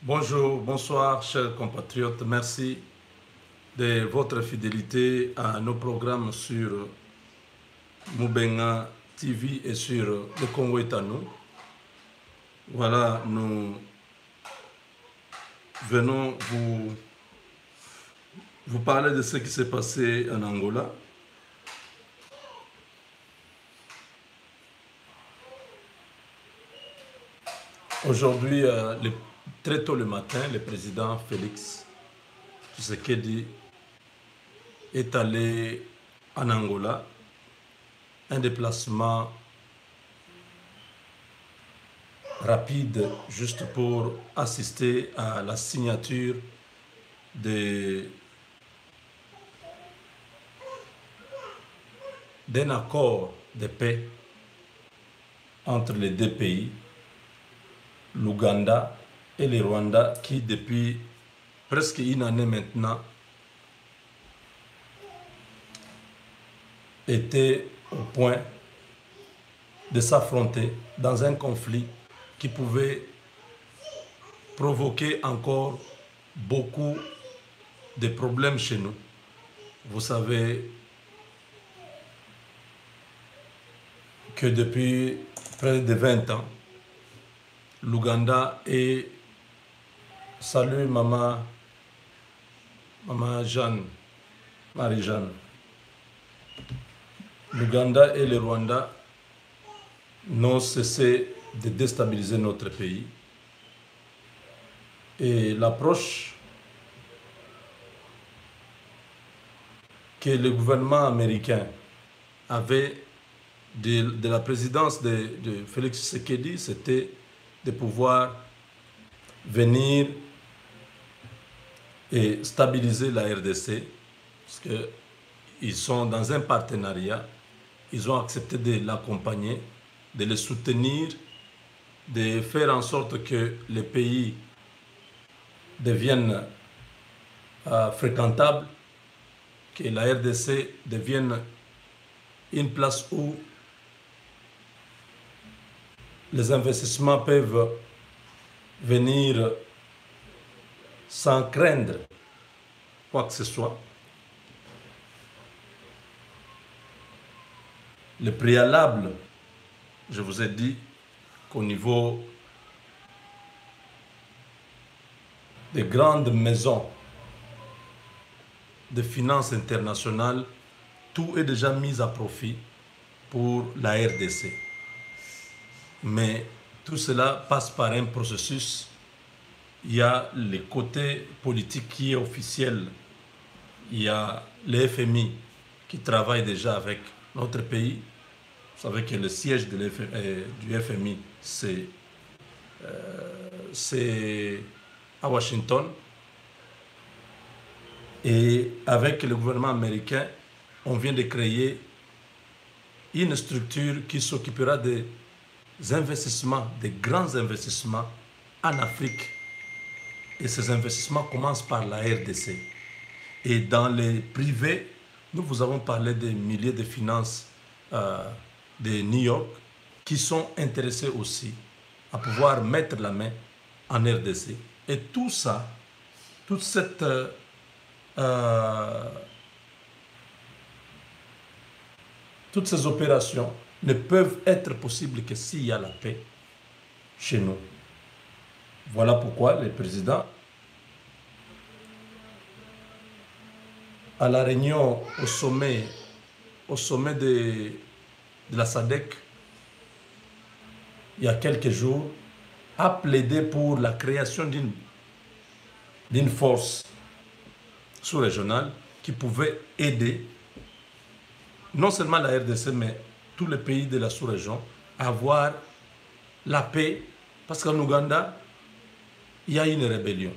Bonjour, bonsoir, chers compatriotes. Merci de votre fidélité à nos programmes sur Moubenga TV et sur le Congo est à nous. Voilà, nous venons vous parler de ce qui s'est passé en Angola. Aujourd'hui, très tôt le matin, le président Félix Tshisekedi est allé en Angola, un déplacement rapide juste pour assister à la signature d'un accord de paix entre les deux pays, l'Ouganda et le Rwanda, qui depuis presque une année maintenant étaient au point de s'affronter dans un conflit qui pouvait provoquer encore beaucoup de problèmes chez nous. Vous savez que depuis près de 20 ans, l'Ouganda et salut maman Jeanne, Marie-Jeanne. L'Ouganda et le Rwanda n'ont cessé de déstabiliser notre pays. Et l'approche que le gouvernement américain avait de la présidence de Félix Tshisekedi, c'était de pouvoir venir et stabiliser la RDC, parce qu'ils sont dans un partenariat, ils ont accepté de l'accompagner, de le soutenir, de faire en sorte que les pays deviennent fréquentables, que la RDC devienne une place où les investissements peuvent venir sans craindre quoi que ce soit. Le préalable, je vous ai dit qu'au niveau des grandes maisons de finances internationales, tout est déjà mis à profit pour la RDC. Mais tout cela passe par un processus. Il y a le côté politique qui est officiel. Il y a le FMI qui travaille déjà avec notre pays. Vous savez que le siège du FMI, c'est à Washington. Et avec le gouvernement américain, on vient de créer une structure qui s'occupera des investissements, des grands investissements en Afrique. Et ces investissements commencent par la RDC. Et dans les privés, nous vous avons parlé des milliers de finances de New York qui sont intéressés aussi à pouvoir mettre la main en RDC. Et tout ça, toutes ces opérations ne peuvent être possibles que s'il y a la paix chez nous. Voilà pourquoi le président, à la réunion au sommet de la SADC, il y a quelques jours, a plaidé pour la création d'une force sous-régionale qui pouvait aider non seulement la RDC, mais tous les pays de la sous-région à avoir la paix. Parce qu'en Ouganda, il y a une rébellion.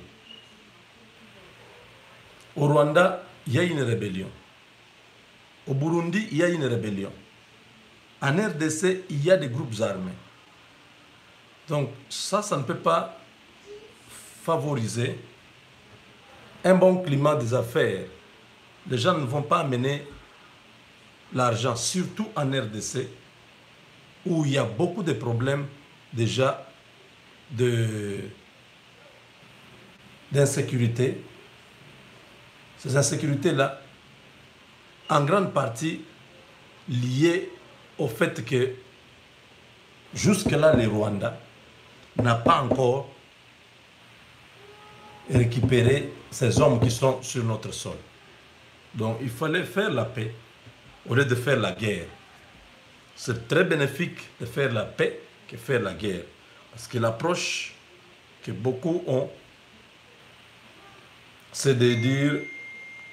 Au Rwanda, il y a une rébellion. Au Burundi, il y a une rébellion. En RDC, il y a des groupes armés. Donc ça ne peut pas favoriser un bon climat des affaires. Les gens ne vont pas amener l'argent, surtout en RDC, où il y a beaucoup de problèmes déjà d'insécurité. Ces insécurités-là, en grande partie liées au fait que jusque-là, le Rwanda n'a pas encore récupéré ces hommes qui sont sur notre sol. Donc il fallait faire la paix au lieu de faire la guerre. C'est très bénéfique de faire la paix que faire la guerre. Parce que l'approche que beaucoup ont, c'est de dire,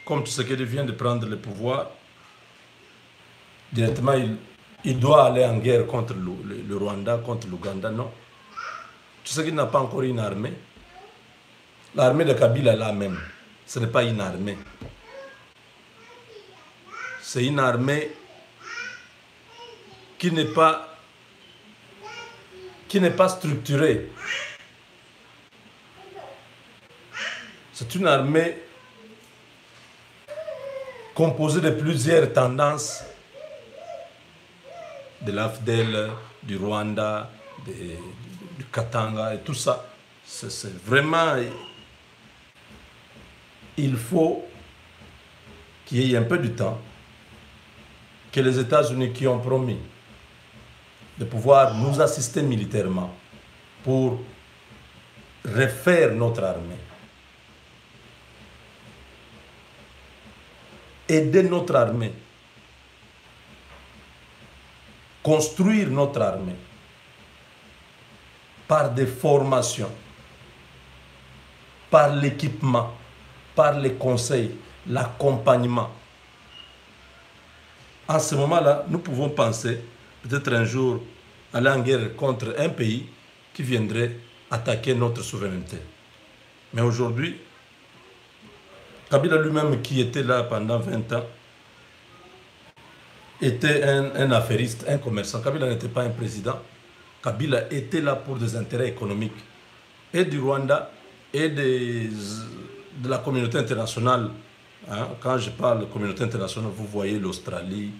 comme Tshisekedi vient de prendre le pouvoir, directement il doit aller en guerre contre le Rwanda, contre l'Ouganda. Non. Tshisekedi n'a pas encore une armée. L'armée de Kabila là même, ce n'est pas une armée. C'est une armée qui n'est pas structurée. C'est une armée composée de plusieurs tendances, de l'AFDEL, du Rwanda, du Katanga et tout ça. C'est vraiment... Il faut qu'il y ait un peu de temps, que les États-Unis qui ont promis de pouvoir nous assister militairement pour refaire notre armée, aider notre armée, construire notre armée par des formations, par l'équipement, par les conseils, l'accompagnement. En ce moment-là, nous pouvons penser, peut-être un jour, aller en guerre contre un pays qui viendrait attaquer notre souveraineté. Mais aujourd'hui, Kabila lui-même, qui était là pendant 20 ans, était un affairiste, un commerçant. Kabila n'était pas un président. Kabila était là pour des intérêts économiques, et du Rwanda, et de la communauté internationale. Hein? Quand je parle de communauté internationale, vous voyez l'Australie,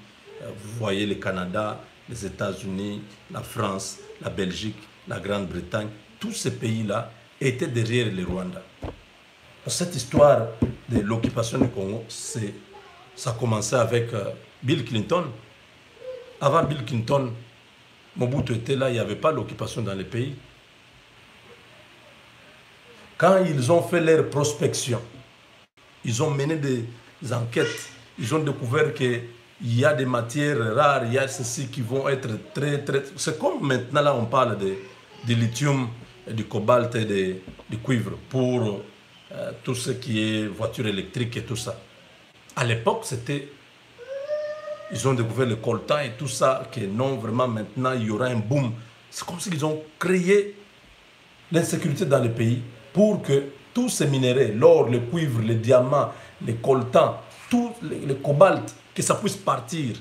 vous voyez le Canada, les États-Unis, la France, la Belgique, la Grande-Bretagne. Tous ces pays-là étaient derrière le Rwanda. Cette histoire de l'occupation du Congo, ça a commencé avec Bill Clinton. Avant Bill Clinton, Mobutu était là, il n'y avait pas l'occupation dans les pays. Quand ils ont fait leur prospection, ils ont mené des enquêtes, ils ont découvert qu'il y a des matières rares, il y a ceci qui vont être très... C'est comme maintenant, là, on parle de lithium, du cobalt et du cuivre pour tout ce qui est voiture électrique et tout ça. À l'époque, c'était... Ils ont découvert le coltan et tout ça, que non, vraiment, maintenant, il y aura un boom. C'est comme s'ils ont créé l'insécurité dans le pays pour que tous ces minéraux, l'or, le cuivre, le diamant, le coltan, tout le cobalt, que ça puisse partir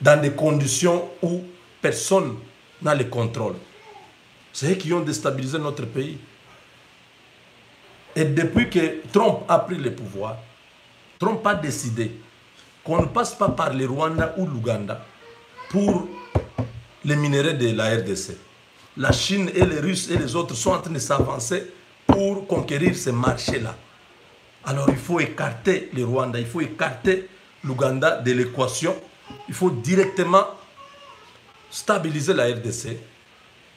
dans des conditions où personne n'a le contrôle. C'est eux qui ont déstabilisé notre pays. Et depuis que Trump a pris le pouvoir, Trump a décidé qu'on ne passe pas par le Rwanda ou l'Ouganda pour les minéraux de la RDC. La Chine et les Russes et les autres sont en train de s'avancer pour conquérir ces marchés-là. Alors il faut écarter le Rwanda, il faut écarter l'Ouganda de l'équation. Il faut directement stabiliser la RDC,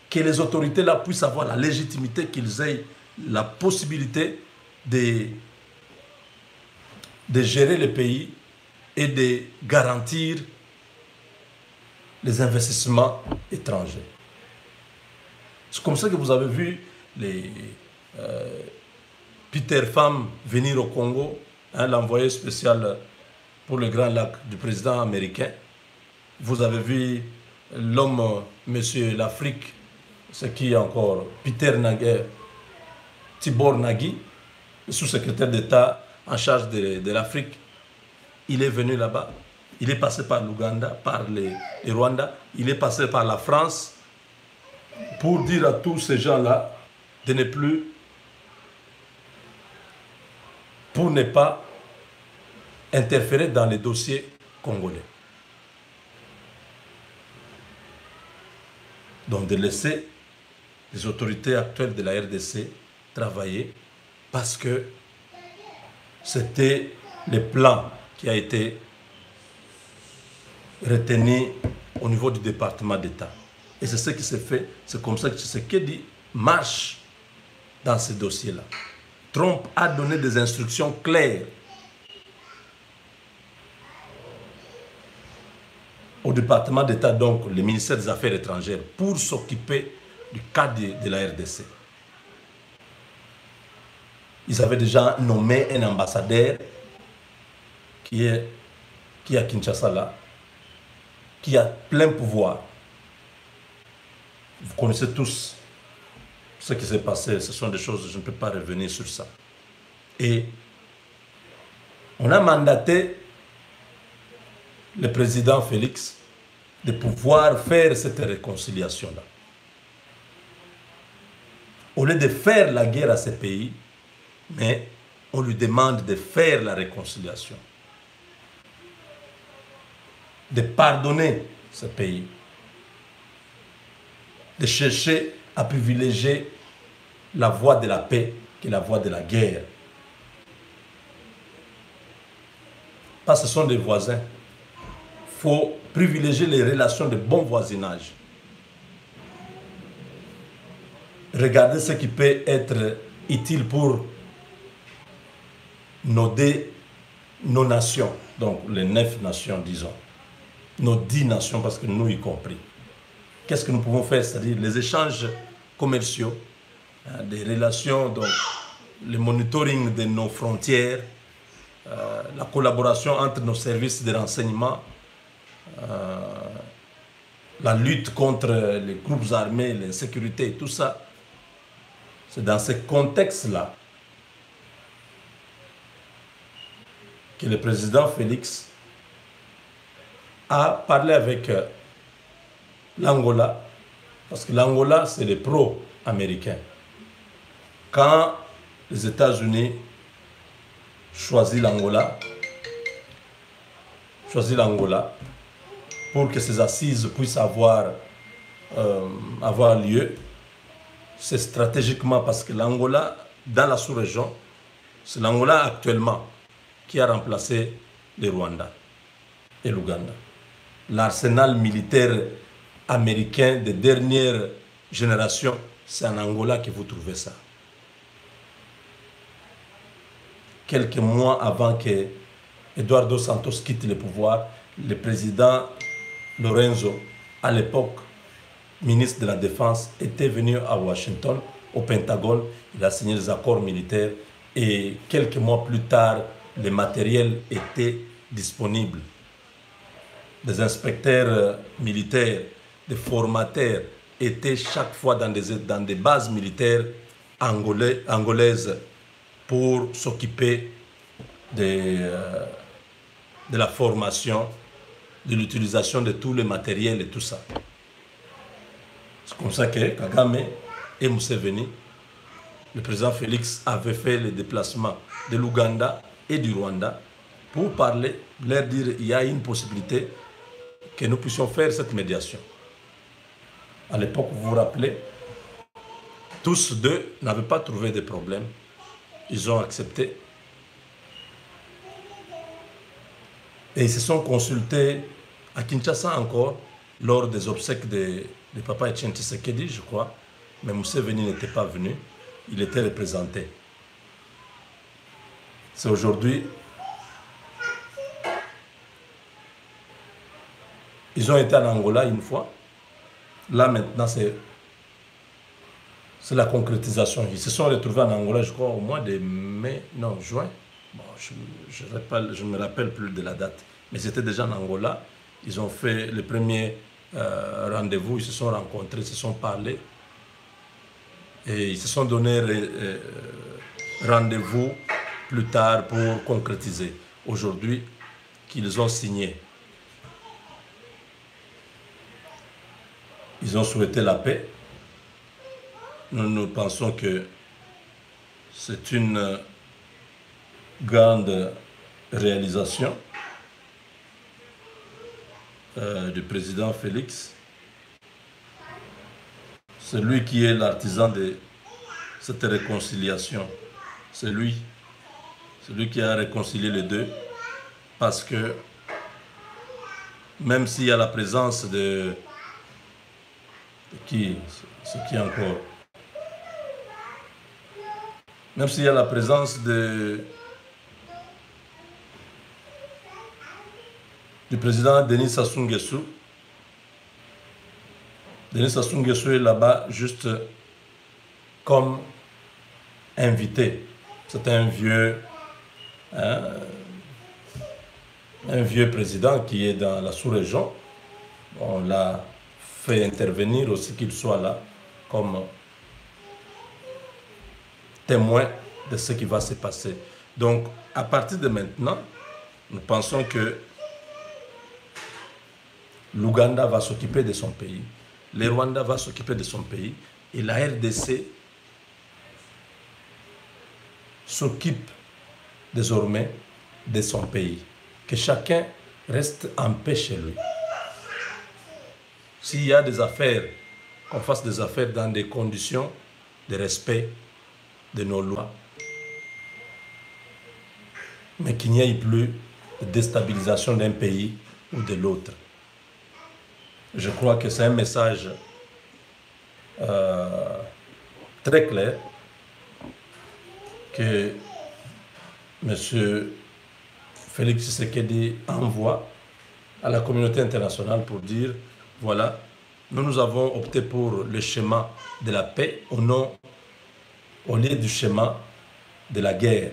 que les autorités là puissent avoir la légitimité, qu'ils aient la possibilité de gérer le pays et de garantir les investissements étrangers. C'est comme ça que vous avez vu les Peter Pham venir au Congo, hein, l'envoyé spécial pour le Grand Lac du président américain. Vous avez vu l'homme, monsieur l'Afrique, c'est qui encore, Peter Nagy, Tibor Nagy, le sous-secrétaire d'État en charge de l'Afrique. Il est venu là-bas. Il est passé par l'Ouganda, par le Rwanda. Il est passé par la France pour dire à tous ces gens-là de ne plus, pour ne pas interférer dans les dossiers congolais. Donc de laisser les autorités actuelles de la RDC travailler parce que c'était le plan qui a été retenu au niveau du département d'État. Et c'est ce qui s'est fait, c'est comme ça que Tshisekedi marche dans ce dossier-là. Trump a donné des instructions claires au département d'État, donc le ministère des Affaires étrangères, pour s'occuper du cas de la RDC. Ils avaient déjà nommé un ambassadeur qui est à Kinshasa là, qui a plein pouvoir. Vous connaissez tous ce qui s'est passé, ce sont des choses, je ne peux pas revenir sur ça. Et on a mandaté le président Félix de pouvoir faire cette réconciliation-là. Au lieu de faire la guerre à ces pays, mais on lui demande de faire la réconciliation, de pardonner ce pays, de chercher à privilégier la voie de la paix que la voie de la guerre. Parce que ce sont des voisins. Il faut privilégier les relations de bon voisinage. Regardez ce qui peut être utile pour nos nations, donc les 9 nations, disons, nos 10 nations, parce que nous y compris. Qu'est-ce que nous pouvons faire? C'est-à-dire les échanges commerciaux, des relations, donc le monitoring de nos frontières, la collaboration entre nos services de renseignement, la lutte contre les groupes armés, l'insécurité, tout ça. C'est dans ce contexte-là que le président Félix a parlé avec l'Angola, parce que l'Angola, c'est les pro-américains. Quand les États-Unis choisissent l'Angola pour que ces assises puissent avoir lieu, c'est stratégiquement parce que l'Angola, dans la sous-région, c'est l'Angola actuellement qui a remplacé le Rwanda et l'Ouganda. L'arsenal militaire américain de dernière génération, c'est en Angola que vous trouvez ça. Quelques mois avant que Eduardo Santos quitte le pouvoir, le président Lorenzo, à l'époque ministre de la Défense, était venu à Washington, au Pentagone. Il a signé des accords militaires et quelques mois plus tard, le matériel était disponible. Des inspecteurs militaires, des formateurs étaient chaque fois dans des bases militaires angolaises pour s'occuper de la formation, de l'utilisation de tout le matériel et tout ça. C'est comme ça que Kagame et Museveni, le président Félix, avait fait le déplacement de l'Ouganda et du Rwanda pour parler, leur dire qu'il y a une possibilité que nous puissions faire cette médiation. À l'époque, vous vous rappelez, tous deux n'avaient pas trouvé de problème. Ils ont accepté. Et ils se sont consultés à Kinshasa encore, lors des obsèques de Papa Etienne Tshisekedi, je crois. Mais Museveni n'était pas venu, il était représenté. C'est aujourd'hui. Ils ont été en Angola une fois. Là maintenant, c'est la concrétisation. Ils se sont retrouvés en Angola, je crois, au mois de mai, non, juin. Bon, je ne me rappelle plus de la date. Mais c'était déjà en Angola. Ils ont fait le premier rendez-vous, ils se sont rencontrés, ils se sont parlé. Et ils se sont donné rendez-vous plus tard pour concrétiser. Aujourd'hui, qu'ils ont signé. Ils ont souhaité la paix. Nous pensons que c'est une grande réalisation du président Félix. C'est lui qui est l'artisan de cette réconciliation. C'est lui qui a réconcilié les deux, parce que même s'il y a la présence de qui, c'est qui encore, même s'il y a la présence du président Denis Sassou Nguesso. Denis Sassou Nguesso est là-bas juste comme invité. C'est un vieux président qui est dans la sous-région. On l'a fait intervenir aussi, qu'il soit là comme témoin de ce qui va se passer. Donc, à partir de maintenant, nous pensons que l'Ouganda va s'occuper de son pays, le Rwanda va s'occuper de son pays, et la RDC s'occupe désormais de son pays. Que chacun reste en paix chez lui. S'il y a des affaires, qu'on fasse des affaires dans des conditions de respect de nos lois, mais qu'il n'y ait plus de déstabilisation d'un pays ou de l'autre. Je crois que c'est un message très clair que M. Félix Tshisekedi envoie à la communauté internationale pour dire, voilà, nous avons opté pour le schéma de la paix au lieu du schéma de la guerre.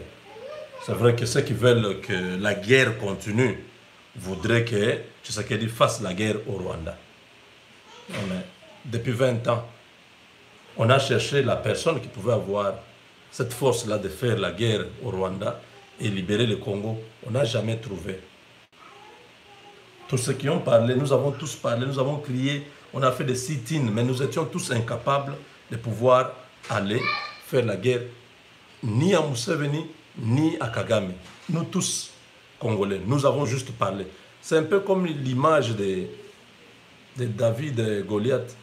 C'est vrai que ceux qui veulent que la guerre continue voudraient que Tshisekedi fasse la guerre au Rwanda. Mais depuis 20 ans, on a cherché la personne qui pouvait avoir cette force-là de faire la guerre au Rwanda et libérer le Congo. On n'a jamais trouvé. Tous ceux qui ont parlé, nous avons tous parlé, nous avons crié, on a fait des sit-ins, mais nous étions tous incapables de pouvoir aller faire la guerre ni à Museveni, ni à Kagame. Nous tous, Congolais, nous avons juste parlé. C'est un peu comme l'image de David et Goliath.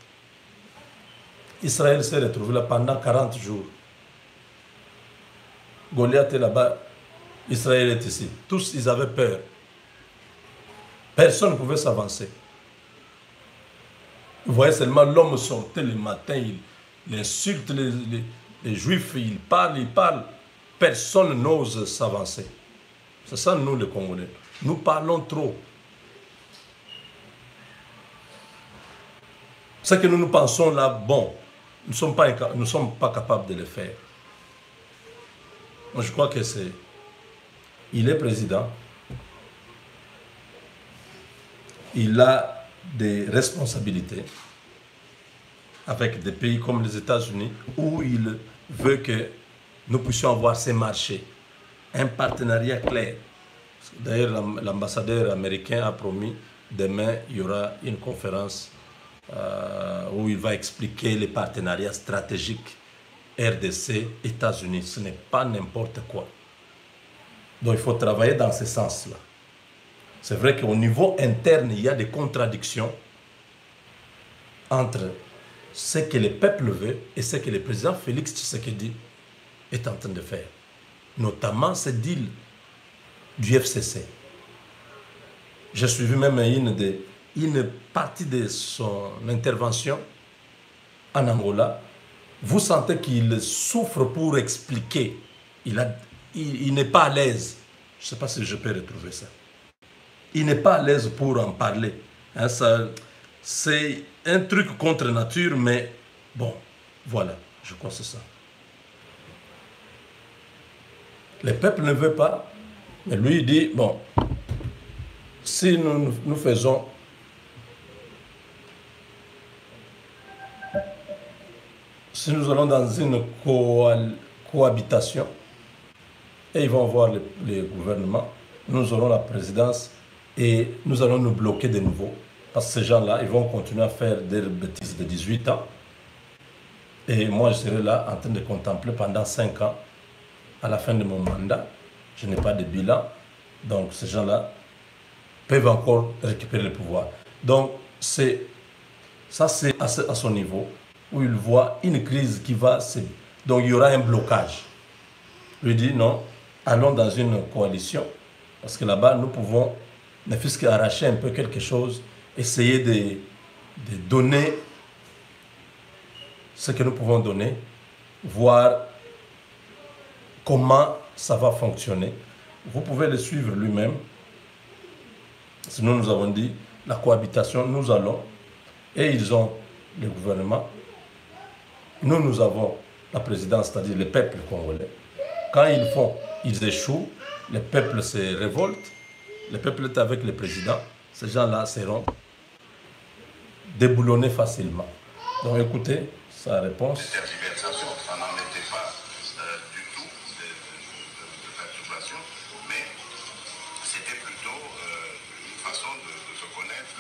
Israël s'est retrouvé là pendant 40 jours. Goliath est là-bas, Israël est ici. Tous, ils avaient peur. Personne ne pouvait s'avancer. Vous voyez seulement l'homme sortait le matin, il insulte les Juifs, il parle. Personne n'ose s'avancer. C'est ça, nous, les Congolais. Nous parlons trop. Ce que nous pensons là, bon, nous ne sommes pas capables de le faire. Moi, je crois que c'est... Il est président. Il a des responsabilités avec des pays comme les États-Unis où il veut que nous puissions avoir ces marchés. Un partenariat clair. D'ailleurs, l'ambassadeur américain a promis, demain, il y aura une conférence où il va expliquer les partenariats stratégiques RDC, États-Unis. Ce n'est pas n'importe quoi. Donc il faut travailler dans ce sens-là. C'est vrai qu'au niveau interne, il y a des contradictions entre ce que le peuple veut et ce que le président Félix Tshisekedi est en train de faire. Notamment ce deal du FCC. J'ai suivi même une partie de son intervention en Angola. Vous sentez qu'il souffre pour expliquer. Il n'est pas à l'aise. Je ne sais pas si je peux retrouver ça. Il n'est pas à l'aise pour en parler. Hein, c'est un truc contre nature, mais bon, voilà, je crois que c'est ça. Le peuple ne veut pas, mais lui il dit, bon, si nous faisons si nous allons dans une cohabitation, et ils vont voir le gouvernement, nous aurons la présidence et nous allons nous bloquer de nouveau. Parce que ces gens-là, ils vont continuer à faire des bêtises de 18 ans. Et moi, je serai là en train de contempler pendant 5 ans. À la fin de mon mandat, je n'ai pas de bilan. Donc, ces gens-là peuvent encore récupérer le pouvoir. Donc, ça, c'est à son niveau où il voit une crise qui va Donc il y aura un blocage. Lui dit non, allons dans une coalition, parce que là-bas, nous pouvons, ne fût-ce qu'arracher un peu quelque chose, essayer de donner ce que nous pouvons donner, voir comment ça va fonctionner. Vous pouvez le suivre lui-même. Sinon, nous avons dit, la cohabitation, nous allons, et ils ont le gouvernement. Nous avons la présidence, c'est-à-dire le peuple congolais. Quand ils font, ils échouent, le peuple se révolte, le peuple est avec le président, ces gens-là seront déboulonnés facilement. Donc écoutez sa réponse. Ça n'en était pas du tout de perturbation, mais c'était plutôt une façon de se connaître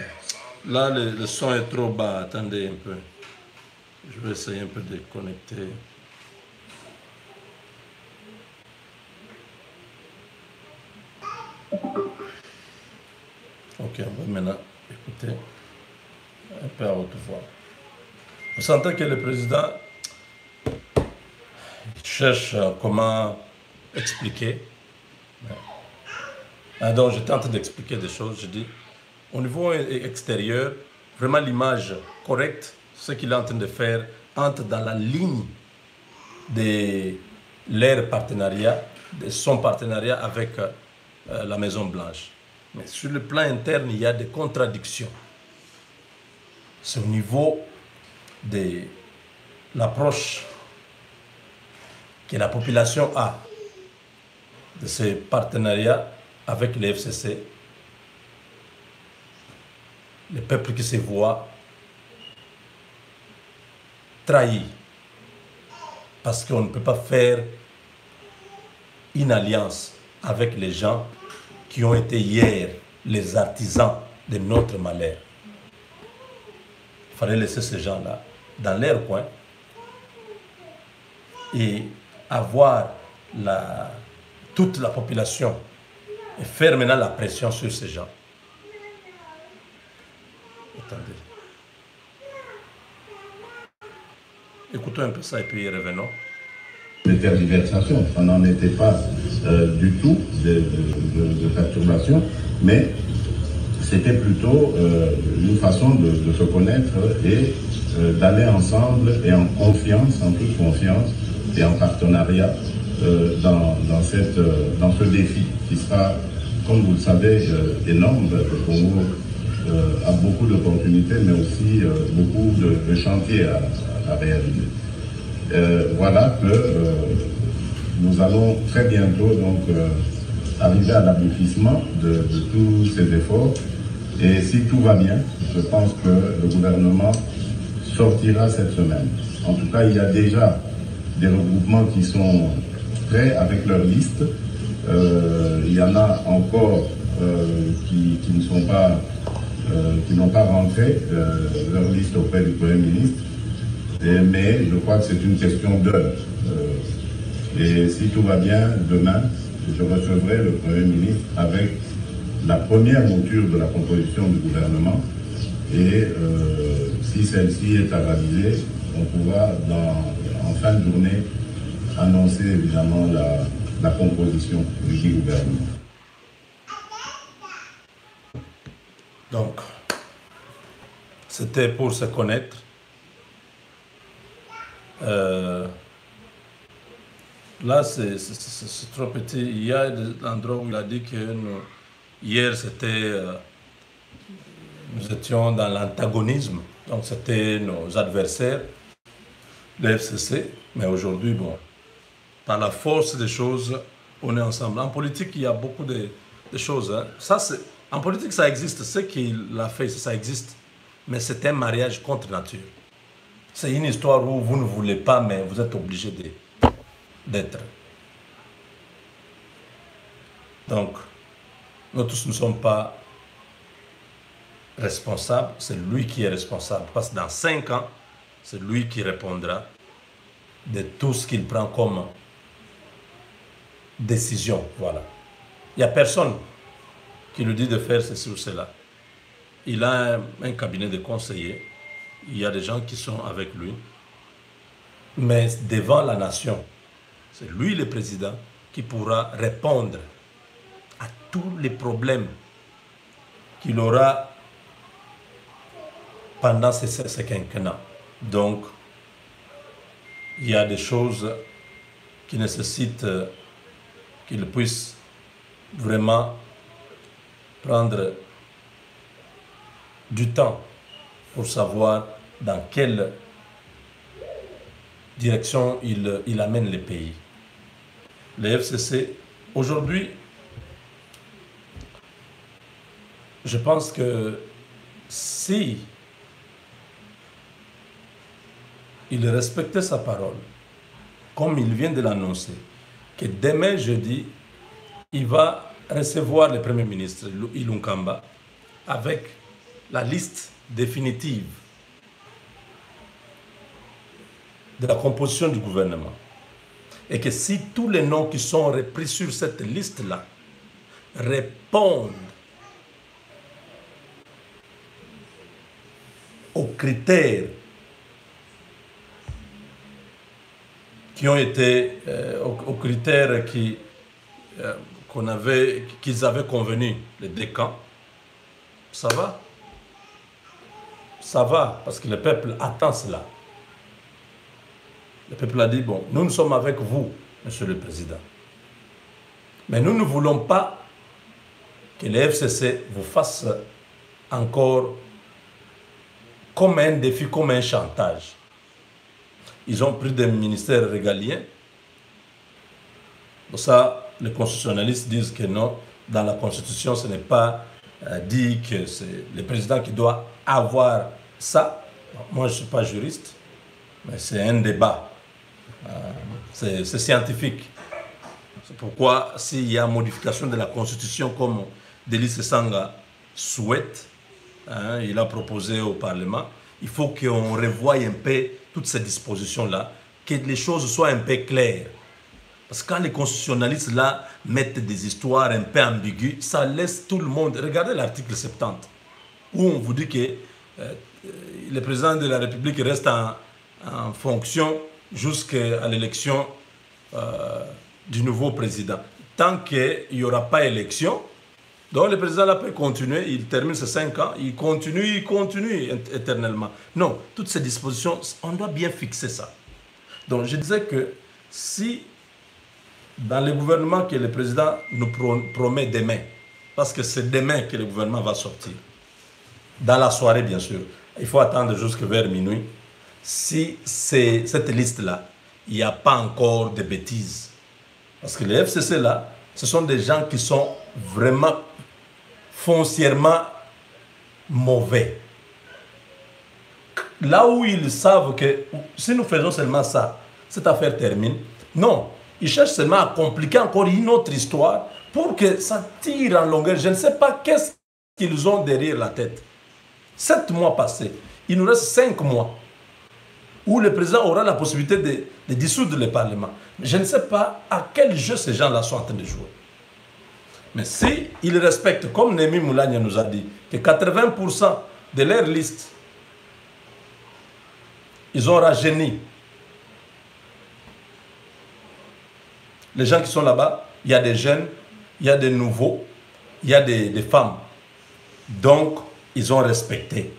et... Là, le son est trop bas, attendez un peu. Je vais essayer un peu de connecter. Ok, on va maintenant écouter un peu à haute voix. Vous sentez que le président cherche comment expliquer. Donc, je tente d'expliquer des choses. Je dis, au niveau extérieur, vraiment l'image correcte, ce qu'il est en train de faire, entre dans la ligne de leur partenariat, de son partenariat avec la Maison Blanche. Mais sur le plan interne, il y a des contradictions. C'est au niveau de l'approche que la population a de ce partenariat avec le FCC, le peuple qui se voit trahi, parce qu'on ne peut pas faire une alliance avec les gens qui ont été hier les artisans de notre malheur. Il fallait laisser ces gens-là dans leur coin et avoir toute la population et faire maintenant la pression sur ces gens. Attendez. Écoutons un peu ça et puis revenons. De tergiversation, ça n'en était pas du tout de perturbation, mais c'était plutôt une façon de se connaître et d'aller ensemble et en confiance, en toute confiance et en partenariat dans ce défi qui sera, comme vous le savez, énorme. Le Congo a beaucoup d'opportunités, mais aussi beaucoup de chantiers à réaliser. Voilà que nous allons très bientôt donc arriver à l'aboutissement de tous ces efforts. Et si tout va bien, je pense que le gouvernement sortira cette semaine. En tout cas, il y a déjà des regroupements qui sont prêts avec leur liste. Il y en a encore qui ne sont pas, qui n'ont pas rentré leur liste auprès du Premier ministre. Mais je crois que c'est une question d'heure. Et si tout va bien, demain, je recevrai le Premier ministre avec la première mouture de la composition du gouvernement. Et si celle-ci est avalisée, on pourra, en fin de journée, annoncer évidemment la composition du gouvernement. Donc, c'était pour se connaître. Là, c'est trop petit. Il y a des endroits où il a dit que hier, nous étions dans l'antagonisme. Donc, c'était nos adversaires, le FCC. Mais aujourd'hui, bon, par la force des choses, on est ensemble. En politique, il y a beaucoup de choses. Hein. En politique, ça existe. Ce qu'il a fait, ça existe. Mais c'est un mariage contre nature. C'est une histoire où vous ne voulez pas, mais vous êtes obligé d'être. Donc, nous tous ne sommes pas responsables. C'est lui qui est responsable. Parce que dans 5 ans, c'est lui qui répondra de tout ce qu'il prend comme décision. Voilà. Il n'y a personne qui lui dit de faire ceci ou cela. Il a un cabinet de conseillers. Il y a des gens qui sont avec lui. mais devant la nation. C'est lui le président qui pourra répondre à tous les problèmes qu'il aura pendant ce quinquennat. Donc, il y a des choses qui nécessitent qu'il puisse vraiment prendre du temps pour savoir dans quelle direction il amène le pays. Le FCC, aujourd'hui, je pense que si il respectait sa parole, comme il vient de l'annoncer, que demain jeudi, il va recevoir le Premier ministre Ilunkamba avec la liste définitive de la composition du gouvernement. Et que si tous les noms qui sont repris sur cette liste-là répondent aux critères qui ont été, aux critères qu'ils avaient convenus, les deux camps, ça va. Ça va, parce que le peuple attend cela. Le peuple a dit, bon, nous sommes avec vous, Monsieur le Président. Mais nous ne voulons pas que le FCC vous fasse encore comme un défi, comme un chantage. Ils ont pris des ministères régaliens. Pour ça, les constitutionnalistes disent que non, dans la Constitution, ce n'est pas dit que c'est le président qui doit avoir ça. Moi, je ne suis pas juriste, mais c'est un débat. C'est scientifique. C'est pourquoi, s'il y a modification de la Constitution, comme Délice Sanga souhaite, il a proposé au Parlement, il faut qu'on revoie un peu toutes ces dispositions-là, que les choses soient un peu claires. Parce que quand les constitutionnalistes là mettent des histoires un peu ambiguës, ça laisse tout le monde... Regardez l'article 70, où on vous dit que le président de la République reste en fonction jusqu'à l'élection du nouveau président. Tant qu'il n'y aura pas élection, donc le président là peut continuer, il termine ses 5 ans, il continue éternellement. Non, toutes ces dispositions, on doit bien fixer ça. Donc je disais que si dans le gouvernement que le président nous promet demain, parce que c'est demain que le gouvernement va sortir, dans la soirée bien sûr, il faut attendre jusqu'à vers minuit, si cette liste-là, il n'y a pas encore de bêtises. Parce que les FCC là, ce sont des gens qui sont vraiment foncièrement mauvais. Là où ils savent que si nous faisons seulement ça, cette affaire termine. Non, ils cherchent seulement à compliquer encore une autre histoire pour que ça tire en longueur. Je ne sais pas qu'est-ce qu'ils ont derrière la tête. 7 mois passés, il nous reste 5 mois où le président aura la possibilité de dissoudre le Parlement. Je ne sais pas à quel jeu ces gens-là sont en train de jouer. Mais si ils respectent, comme Némi Moulania nous a dit, que 80% de leur liste, ils ont rajeuni. Les gens qui sont là-bas, il y a des jeunes, il y a des nouveaux, il y a des femmes. Donc, ils ont respecté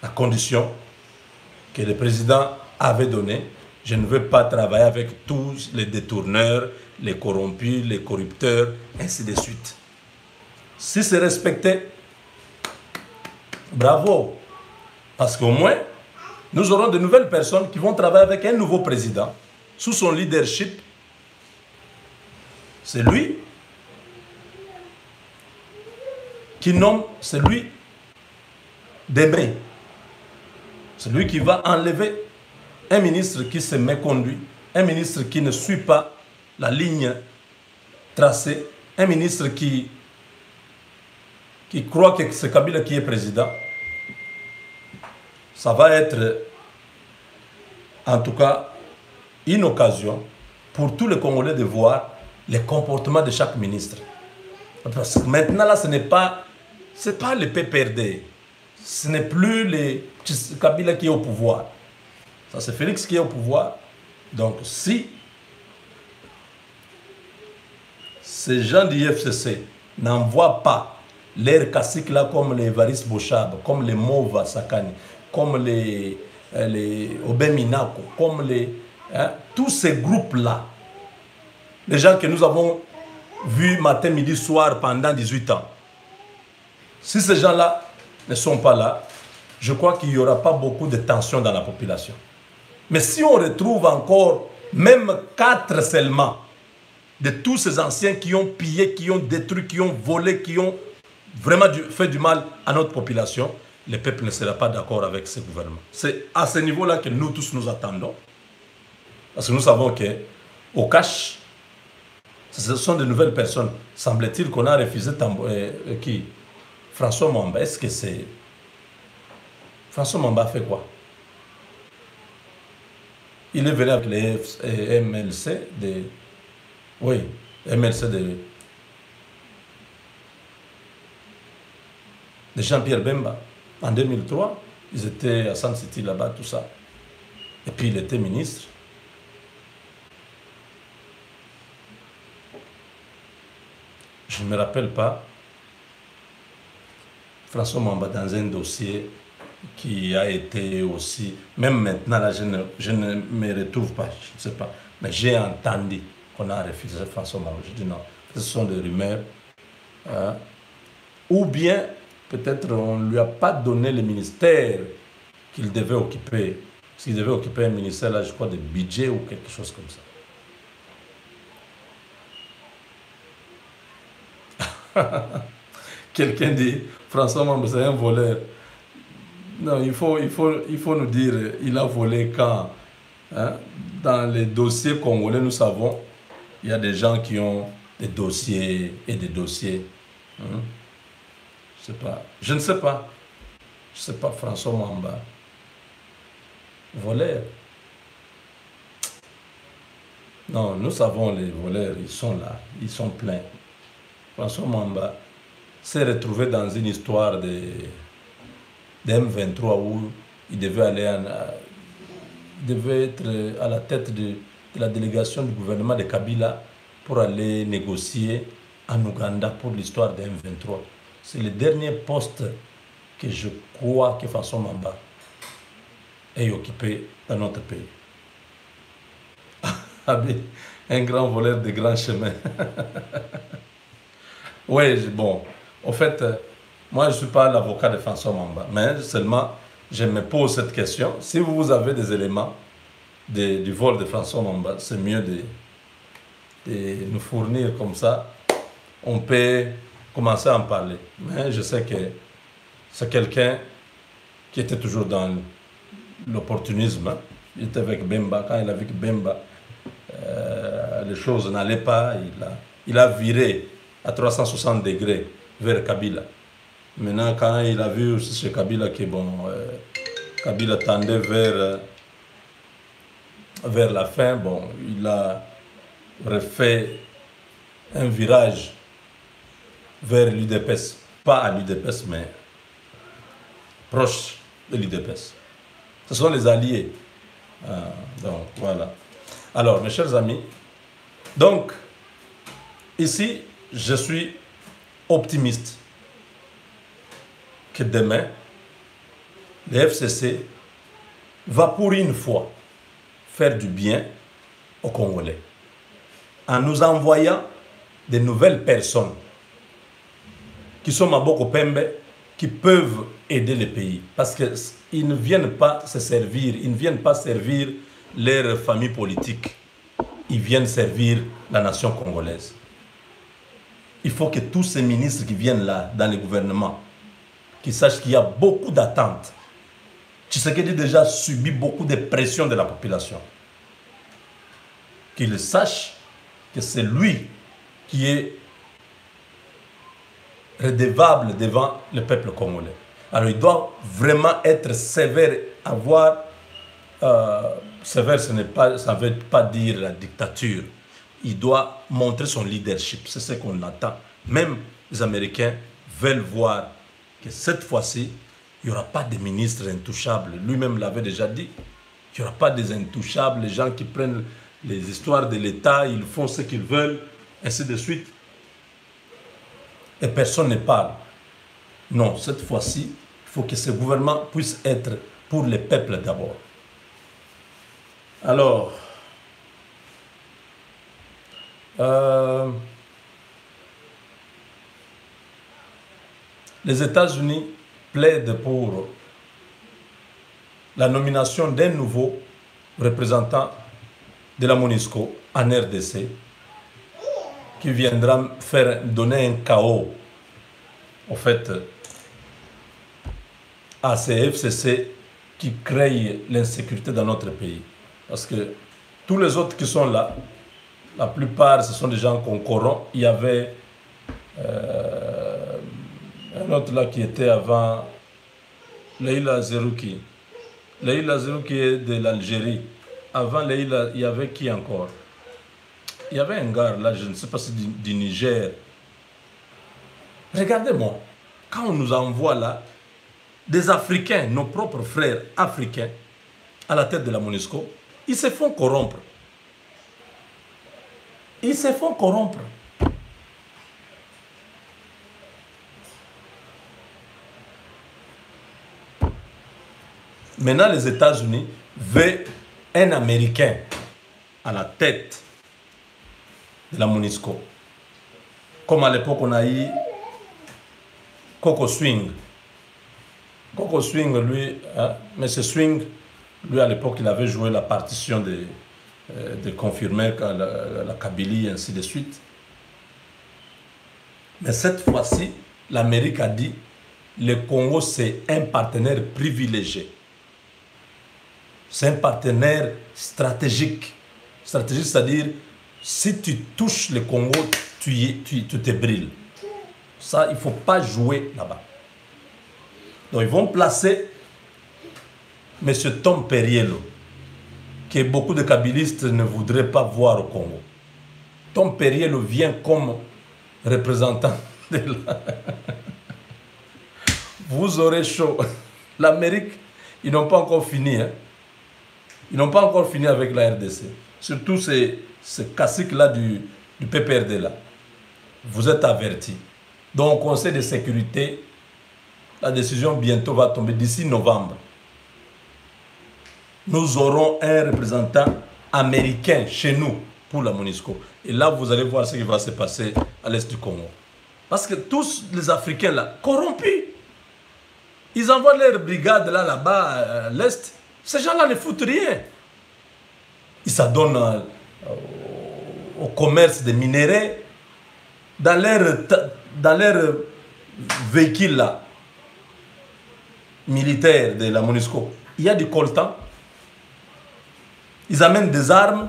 la condition que le président avait donnée. Je ne veux pas travailler avec tous les détourneurs, les corrompus, les corrupteurs, ainsi de suite. Si c'est respecté, bravo. Parce qu'au moins, nous aurons de nouvelles personnes qui vont travailler avec un nouveau président, sous son leadership. C'est lui qui nomme celui demain. C'est lui qui va enlever un ministre qui se méconduit, un ministre qui ne suit pas la ligne tracée, un ministre qui croit que c'est Kabila qui est président. Ça va être, en tout cas, une occasion pour tous les Congolais de voir les comportements de chaque ministre. Parce que maintenant, là, ce n'est pas le PPRD. Ce n'est plus Kabila qui est au pouvoir. Ça, c'est Félix qui est au pouvoir. Donc, si ces gens du FCC n'envoient pas leurs caciques là comme les Varis Bochab, comme les Mova Sakani, comme les Obeminako, comme tous ces groupes-là, les gens que nous avons vus matin, midi, soir pendant 18 ans, si ces gens-là ne sont pas là, je crois qu'il n'y aura pas beaucoup de tension dans la population. Mais si on retrouve encore même 4 seulement de tous ces anciens qui ont pillé, qui ont détruit, qui ont volé, qui ont vraiment fait du mal à notre population, le peuple ne sera pas d'accord avec ce gouvernement. C'est à ce niveau-là que nous tous nous attendons. Parce que nous savons qu'au cash, ce sont de nouvelles personnes. Semble-t-il qu'on a refusé qui? François Mwamba. Est-ce que c'est... François Mwamba fait quoi? Il est venu avec les MLC de... Oui, MLC de Jean-Pierre Bemba. En 2003, ils étaient à Sun City là-bas, tout ça. Et puis il était ministre. Je ne me rappelle pas. François Mwamba dans un dossier qui a été aussi... Même maintenant, là, je ne me retrouve pas, je ne sais pas. Mais j'ai entendu qu'on a refusé François Mwamba. Je dis non, ce sont des rumeurs. Ou bien, peut-être on ne lui a pas donné le ministère qu'il devait occuper. Parce qu'il devait occuper un ministère, là, je crois, de budget ou quelque chose comme ça. Quelqu'un dit, François Mwamba, c'est un voleur. Non, il faut nous dire, il a volé quand? Dans les dossiers congolais, nous savons, il y a des gens qui ont des dossiers et des dossiers. Je ne sais pas. Je ne sais pas, François Mwamba. Voleur. Non, nous savons les voleurs, ils sont là, ils sont pleins. François Mwamba s'est retrouvé dans une histoire de M23 où il devait aller devait être à la tête de la délégation du gouvernement de Kabila pour aller négocier en Ouganda pour l'histoire de M23. C'est le dernier poste que je crois que François Mwamba ait occupé dans notre pays. Un grand voleur de grands chemins. Oui, bon, en fait, moi je ne suis pas l'avocat de François Mwamba, mais seulement je me pose cette question. Si vous avez des éléments du vol de François Mwamba, c'est mieux de nous fournir comme ça. On peut commencer à en parler. Mais je sais que c'est quelqu'un qui était toujours dans l'opportunisme. Il était avec Bemba. Quand il est avec Bemba, les choses n'allaient pas. Il a viré à 360 degrés vers Kabila. Maintenant, quand il a vu chez Kabila que Kabila tendait vers la fin, bon, il a refait un virage vers l'UDPS. Pas à l'UDPS, mais proche de l'UDPS. Ce sont les alliés. Donc, voilà. Alors, mes chers amis, donc, ici, je suis optimiste que demain, le FCC va pour une fois faire du bien aux Congolais en nous envoyant de nouvelles personnes qui sont Maboko Pembe, qui peuvent aider le pays. Parce qu'ils ne viennent pas se servir, ils ne viennent pas servir leur famille politique. Ils viennent servir la nation congolaise. Il faut que tous ces ministres qui viennent là, dans le gouvernement, qu'ils sachent qu'il y a beaucoup d'attentes. Tshisekedi déjà subi beaucoup de pression de la population. Qu'ils sachent que c'est lui qui est redevable devant le peuple congolais. Alors il doit vraiment être sévère, sévère, ça ne veut pas dire la dictature. Il doit montrer son leadership, c'est ce qu'on attend. Même les Américains veulent voir que cette fois-ci, il n'y aura pas de ministre intouchable. Lui-même l'avait déjà dit. Il n'y aura pas des intouchables, les gens qui prennent les histoires de l'État, ils font ce qu'ils veulent, ainsi de suite. Et personne ne parle. Non, cette fois-ci, il faut que ce gouvernement puisse être pour les peuples d'abord. Alors, les États-Unis plaident pour la nomination d'un nouveau représentant de la MONUSCO en RDC qui viendra donner un chaos en fait à ces FCC qui créent l'insécurité dans notre pays. Parce que tous les autres qui sont là, la plupart ce sont des gens qu'on corrompt. Il y avait un autre là qui était avant, Leïla Zerouki. Leïla Zerouki est de l'Algérie. Avant Leïla, il y avait qui encore? Il y avait un gars là, je ne sais pas si du Niger. Regardez-moi, quand on nous envoie là, des Africains, nos propres frères africains, à la tête de la MONUSCO, ils se font corrompre. Ils se font corrompre. Maintenant, les États-Unis veulent un Américain à la tête de la MONUSCO. Comme à l'époque, on a eu Coco Swing. Coco Swing, lui, hein, M. Swing, lui, à l'époque, il avait joué la partition de confirmer la Kabylie, et ainsi de suite. Mais cette fois-ci, l'Amérique a dit le Congo, c'est un partenaire privilégié. C'est un partenaire stratégique. Stratégique, c'est-à-dire, si tu touches le Congo, tu te brilles. Ça, il ne faut pas jouer là-bas. Donc, ils vont placer M. Tom Perriello, que beaucoup de kabylistes ne voudraient pas voir au Congo. Tom Perriello vient comme représentant de la... Vous aurez chaud. L'Amérique, ils n'ont pas encore fini. Hein. Ils n'ont pas encore fini avec la RDC. Surtout ces caciques-là du PPRD là. Vous êtes avertis. Donc, au Conseil de sécurité, la décision bientôt va tomber d'ici novembre. Nous aurons un représentant américain chez nous pour la MONUSCO. Et là, vous allez voir ce qui va se passer à l'est du Congo. Parce que tous les Africains là, corrompus, ils envoient leurs brigades là-bas à l'est. Ces gens-là ne foutent rien. Ils s'adonnent au commerce des minéraux dans leur véhicule là, militaire de la MONUSCO. Il y a du coltan. Ils amènent des armes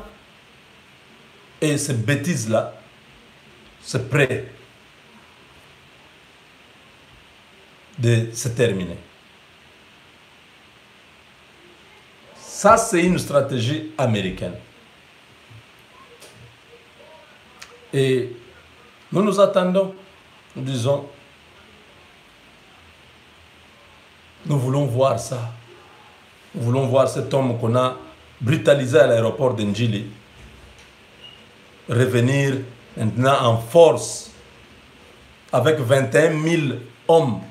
et ces bêtises-là, c'est prêt de se terminer. Ça, c'est une stratégie américaine. Et nous nous attendons, nous disons, nous voulons voir ça. Nous voulons voir cet homme qu'on a brutalisé à l'aéroport d'Ndjili revenir maintenant en force avec 21 000 hommes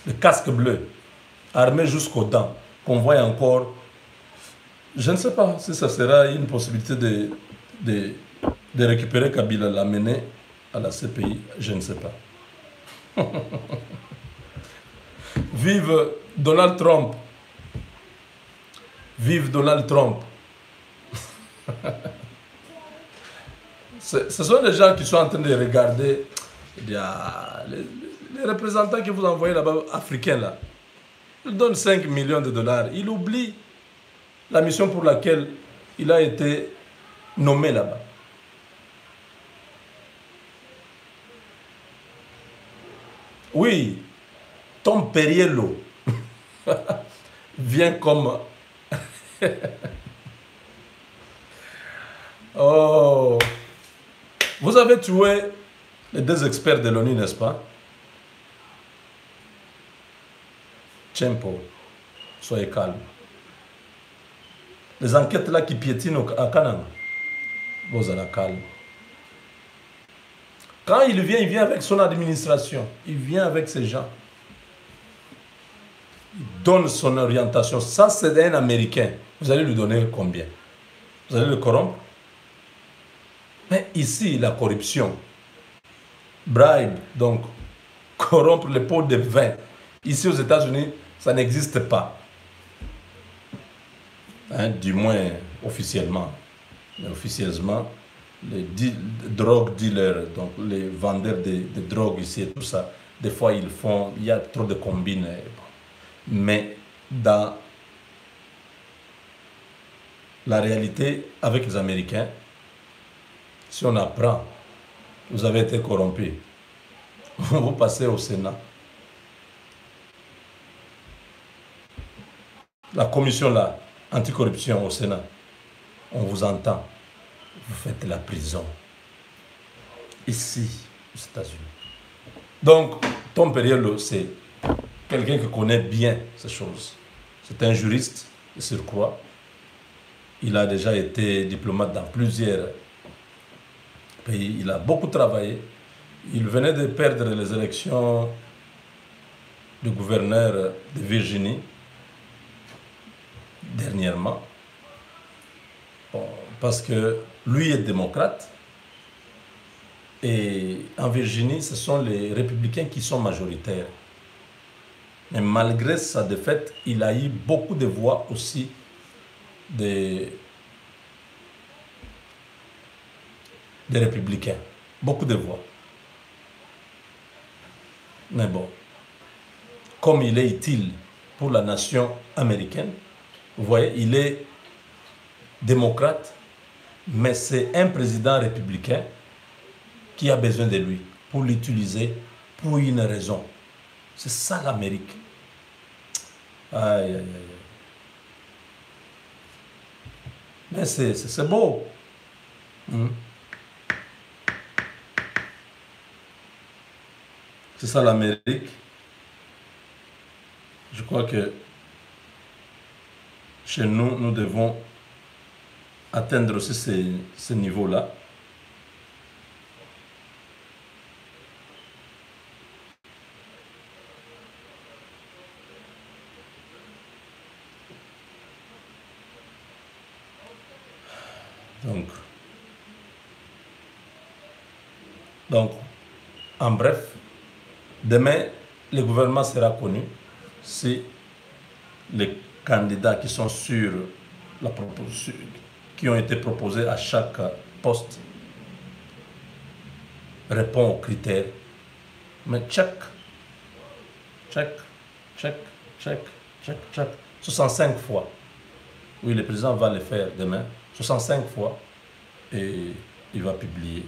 de casques bleus, armés jusqu'aux dents, qu'on voit encore. Je ne sais pas si ça sera une possibilité de récupérer Kabila, l'amener à la CPI, je ne sais pas. Vive Donald Trump. Vive Donald Trump. Ce sont des gens qui sont en train de regarder les représentants que vous envoyez là-bas, africains là. Ils donnent 5 millions de dollars. Ils oublient la mission pour laquelle il a été nommé là-bas. Oui, Tom Perriello vient comme... Oh, vous avez tué les 2 experts de l'ONU, n'est-ce pas? Tempo, soyez calme. Les enquêtes là qui piétinent à Kananga. Vous allez calme. Quand il vient avec son administration. Il vient avec ses gens. Il donne son orientation. Ça, c'est un Américain. Vous allez lui donner combien? Vous allez le corrompre? Mais ici, la corruption, bribe, donc corrompre les pots de vin. Ici aux États-Unis, ça n'existe pas. Hein, du moins officiellement. Mais officieusement, les drogue dealers, donc les vendeurs de drogue ici et tout ça, des fois il y a trop de combines. Mais dans la réalité avec les Américains, si on apprend, vous avez été corrompu, vous passez au Sénat. La commission là, anticorruption au Sénat, on vous entend, vous faites la prison. Ici, aux États-Unis. Donc, Tom Perriello, c'est quelqu'un qui connaît bien ces choses. C'est un juriste de surcroît. Il a déjà été diplomate dans plusieurs pays. Il a beaucoup travaillé. Il venait de perdre les élections de gouverneur de Virginie dernièrement. Bon, parce que lui est démocrate. Et en Virginie, ce sont les républicains qui sont majoritaires. Mais malgré sa défaite, il a eu beaucoup de voix aussi des républicains. Beaucoup de voix. Mais bon, comme il est utile pour la nation américaine, vous voyez, il est démocrate, mais c'est un président républicain qui a besoin de lui pour l'utiliser pour une raison. C'est ça l'Amérique. Aïe, aïe, aïe. Mais c'est beau. C'est ça l'Amérique. Je crois que chez nous, nous devons atteindre aussi ce niveau-là. Donc, en bref, demain, le gouvernement sera connu si les candidats qui sont sur la proposition, qui ont été proposés à chaque poste répondent aux critères. Mais check, 65 fois. Oui, le président va le faire demain, 65 fois, et il va publier.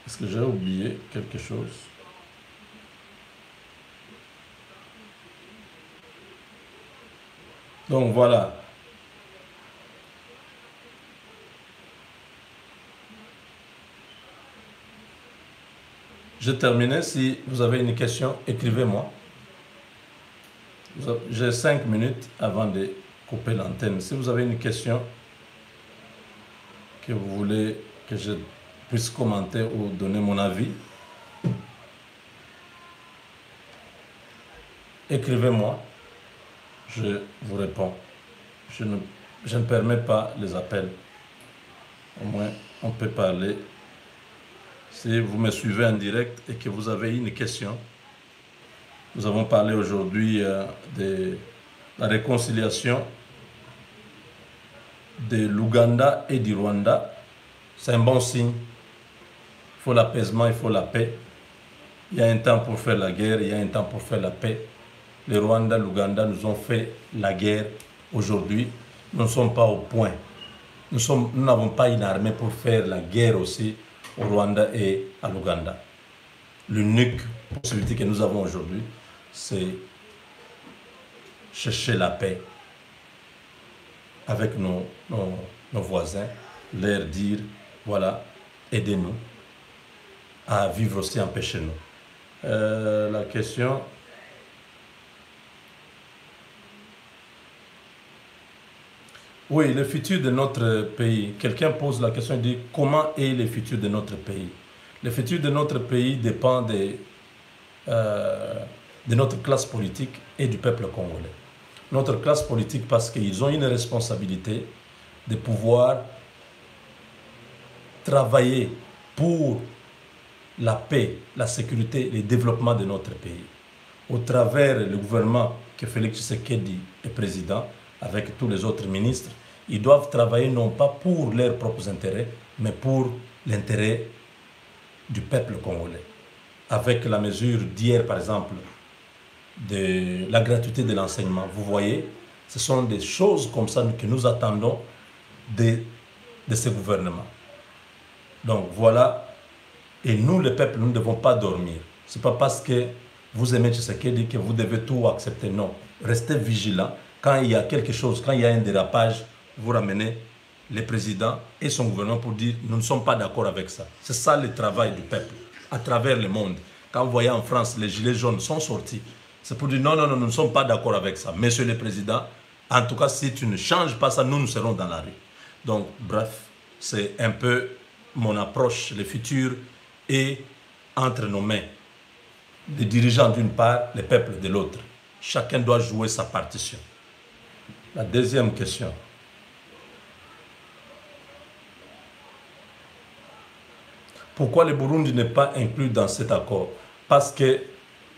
Est-ce que j'ai oublié quelque chose? Donc voilà. J'ai terminé. Si vous avez une question, écrivez-moi. J'ai 5 minutes avant de couper l'antenne. Si vous avez une question que vous voulez que je puisse commenter ou donner mon avis, écrivez-moi. Je vous réponds. Je ne permets pas les appels. Au moins, on peut parler. Si vous me suivez en direct et que vous avez une question, nous avons parlé aujourd'hui de la réconciliation de l'Ouganda et du Rwanda. C'est un bon signe. Il faut l'apaisement, il faut la paix. Il y a un temps pour faire la guerre, il y a un temps pour faire la paix. Le Rwanda, l'Ouganda nous ont fait la guerre. Aujourd'hui, nous ne sommes pas au point. Nous n'avons pas une armée pour faire la guerre aussi au Rwanda et à l'Ouganda. L'unique possibilité que nous avons aujourd'hui, c'est chercher la paix avec nos voisins, leur dire, voilà, aidez-nous à vivre aussi en paix chez nous. La question, Oui, le futur de notre pays. Quelqu'un pose la question, il dit comment est le futur de notre pays? Le futur de notre pays dépend de notre classe politique et du peuple congolais. Notre classe politique parce qu'ils ont une responsabilité de pouvoir travailler pour la paix, la sécurité, le développement de notre pays. Au travers du gouvernement que Félix Tshisekedi est président, avec tous les autres ministres, ils doivent travailler non pas pour leurs propres intérêts, mais pour l'intérêt du peuple congolais. Avec la mesure d'hier, par exemple, de la gratuité de l'enseignement, vous voyez, ce sont des choses comme ça que nous attendons de ce gouvernement. Donc voilà, et nous, le peuple, nous ne devons pas dormir. Ce n'est pas parce que vous aimez Tshisekedi que vous devez tout accepter. Non, restez vigilants. Quand il y a quelque chose, quand il y a un dérapage, vous ramenez le président et son gouvernement pour dire nous ne sommes pas d'accord avec ça. C'est ça le travail du peuple à travers le monde. Quand vous voyez en France, les gilets jaunes sont sortis, c'est pour dire non, non, non, nous ne sommes pas d'accord avec ça. Monsieur le président, en tout cas, si tu ne changes pas ça, nous serons dans la rue. Donc, bref, c'est un peu mon approche. Le futur est entre nos mains. Les dirigeants d'une part, les peuples de l'autre. Chacun doit jouer sa partition. La deuxième question. Pourquoi le Burundi n'est pas inclus dans cet accord? Parce que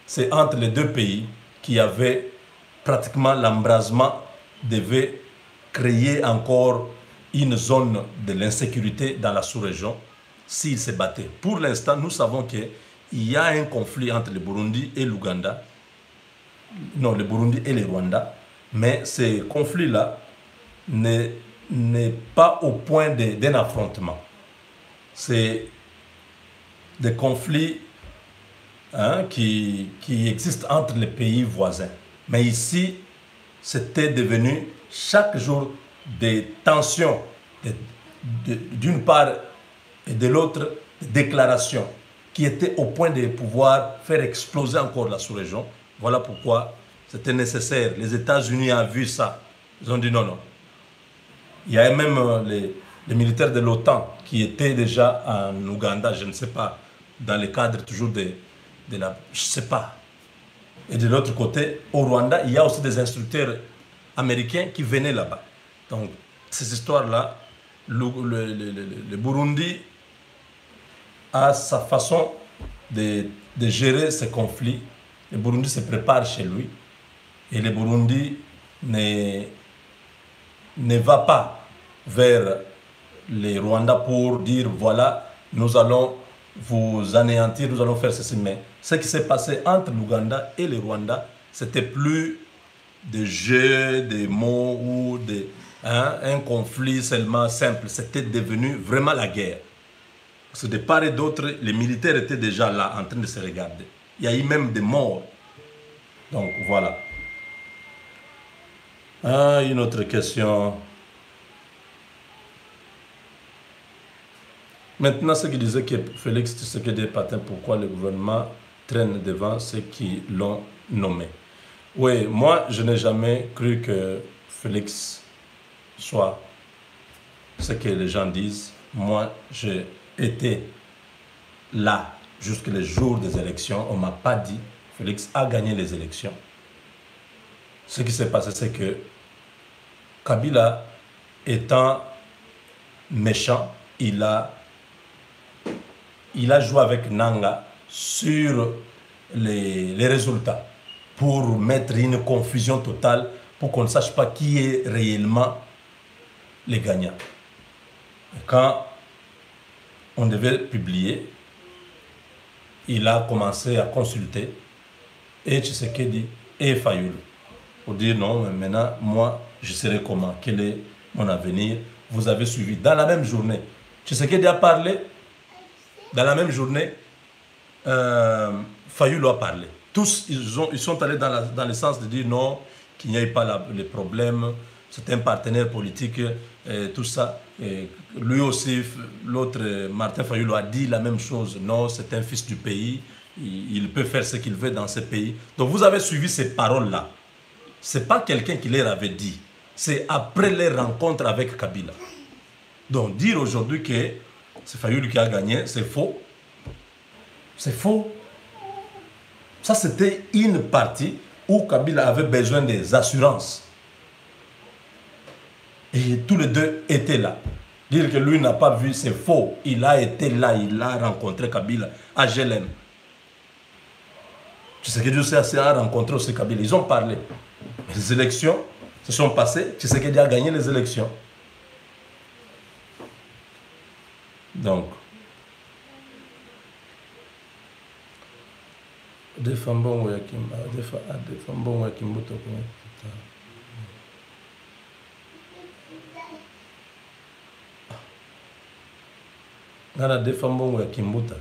c'est entre les deux pays qu'il y avait pratiquement l'embrasement, devait créer encore une zone de l'insécurité dans la sous-région s'ils se battaient. Pour l'instant, nous savons qu'il y a un conflit entre le Burundi et l'Ouganda, non, le Burundi et le Rwanda, mais ce conflit-là n'est pas au point d'un affrontement. C'est des conflits qui existent entre les pays voisins. Mais ici, c'était devenu chaque jour des tensions, d'une part et de l'autre, des déclarations qui étaient au point de pouvoir faire exploser encore la sous-région. Voilà pourquoi c'était nécessaire. Les États-Unis ont vu ça. Ils ont dit non, non. Il y a même les militaires de l'OTAN qui étaient déjà en Ouganda, je ne sais pas, dans le cadre toujours de la... Je ne sais pas. Et de l'autre côté, au Rwanda, il y a aussi des instructeurs américains qui venaient là-bas. Donc, ces histoires-là, le Burundi a sa façon de gérer ces conflits. Le Burundi se prépare chez lui. Et le Burundi ne va pas vers les Rwandais pour dire voilà, nous allons vous anéantir, nous allons faire ceci. Mais ce qui s'est passé entre l'Ouganda et le Rwanda, c'était plus de jeux, des mots ou un conflit seulement simple. C'était devenu vraiment la guerre. Parce que de part et d'autre, les militaires étaient déjà là en train de se regarder. Il y a eu même des morts. Donc voilà. Une autre question. Maintenant, ce qui disait que Félix Tshisekedi est patin, pourquoi le gouvernement traîne devant ceux qui l'ont nommé? Oui, moi, je n'ai jamais cru que Félix soit ce que les gens disent. Moi, j'ai été là jusqu'au jour des élections. On ne m'a pas dit Félix a gagné les élections. Ce qui s'est passé, c'est que Kabila, étant méchant, il a joué avec Nanga sur les résultats pour mettre une confusion totale, pour qu'on ne sache pas qui est réellement les gagnants. Et quand on devait publier, il a commencé à consulter et Tshisekedi et Fayoulou pour dire non, mais maintenant, moi, je serai comment? Quel est mon avenir? Vous avez suivi. Dans la même journée, Tshisekedi a parlé. Dans la même journée, Fayoulou a parlé. Tous, ils sont allés dans le sens de dire non, qu'il n'y ait pas les problèmes, c'est un partenaire politique, tout ça. Et lui aussi, l'autre, Martin Fayoulou, a dit la même chose. Non, c'est un fils du pays, il peut faire ce qu'il veut dans ce pays. Donc vous avez suivi ces paroles-là. Ce n'est pas quelqu'un qui leur avait dit. c'est après les rencontres avec Kabila. Donc dire aujourd'hui que c'est Fayoulou qui a gagné, c'est faux. C'est faux. Ça, c'était une partie où Kabila avait besoin des assurances. Et tous les deux étaient là. Dire que lui n'a pas vu, c'est faux. Il a été là, il a rencontré Kabila à Gelem. Tshisekedi aussi a rencontré aussi Kabila. Ils ont parlé. Les élections se sont passées. Tshisekedi a gagné les élections. Donc, des femmes bon ou Yakimba, des femmes bon ou Yakimbuto. Nana des femmes bon ou Yakimbuta.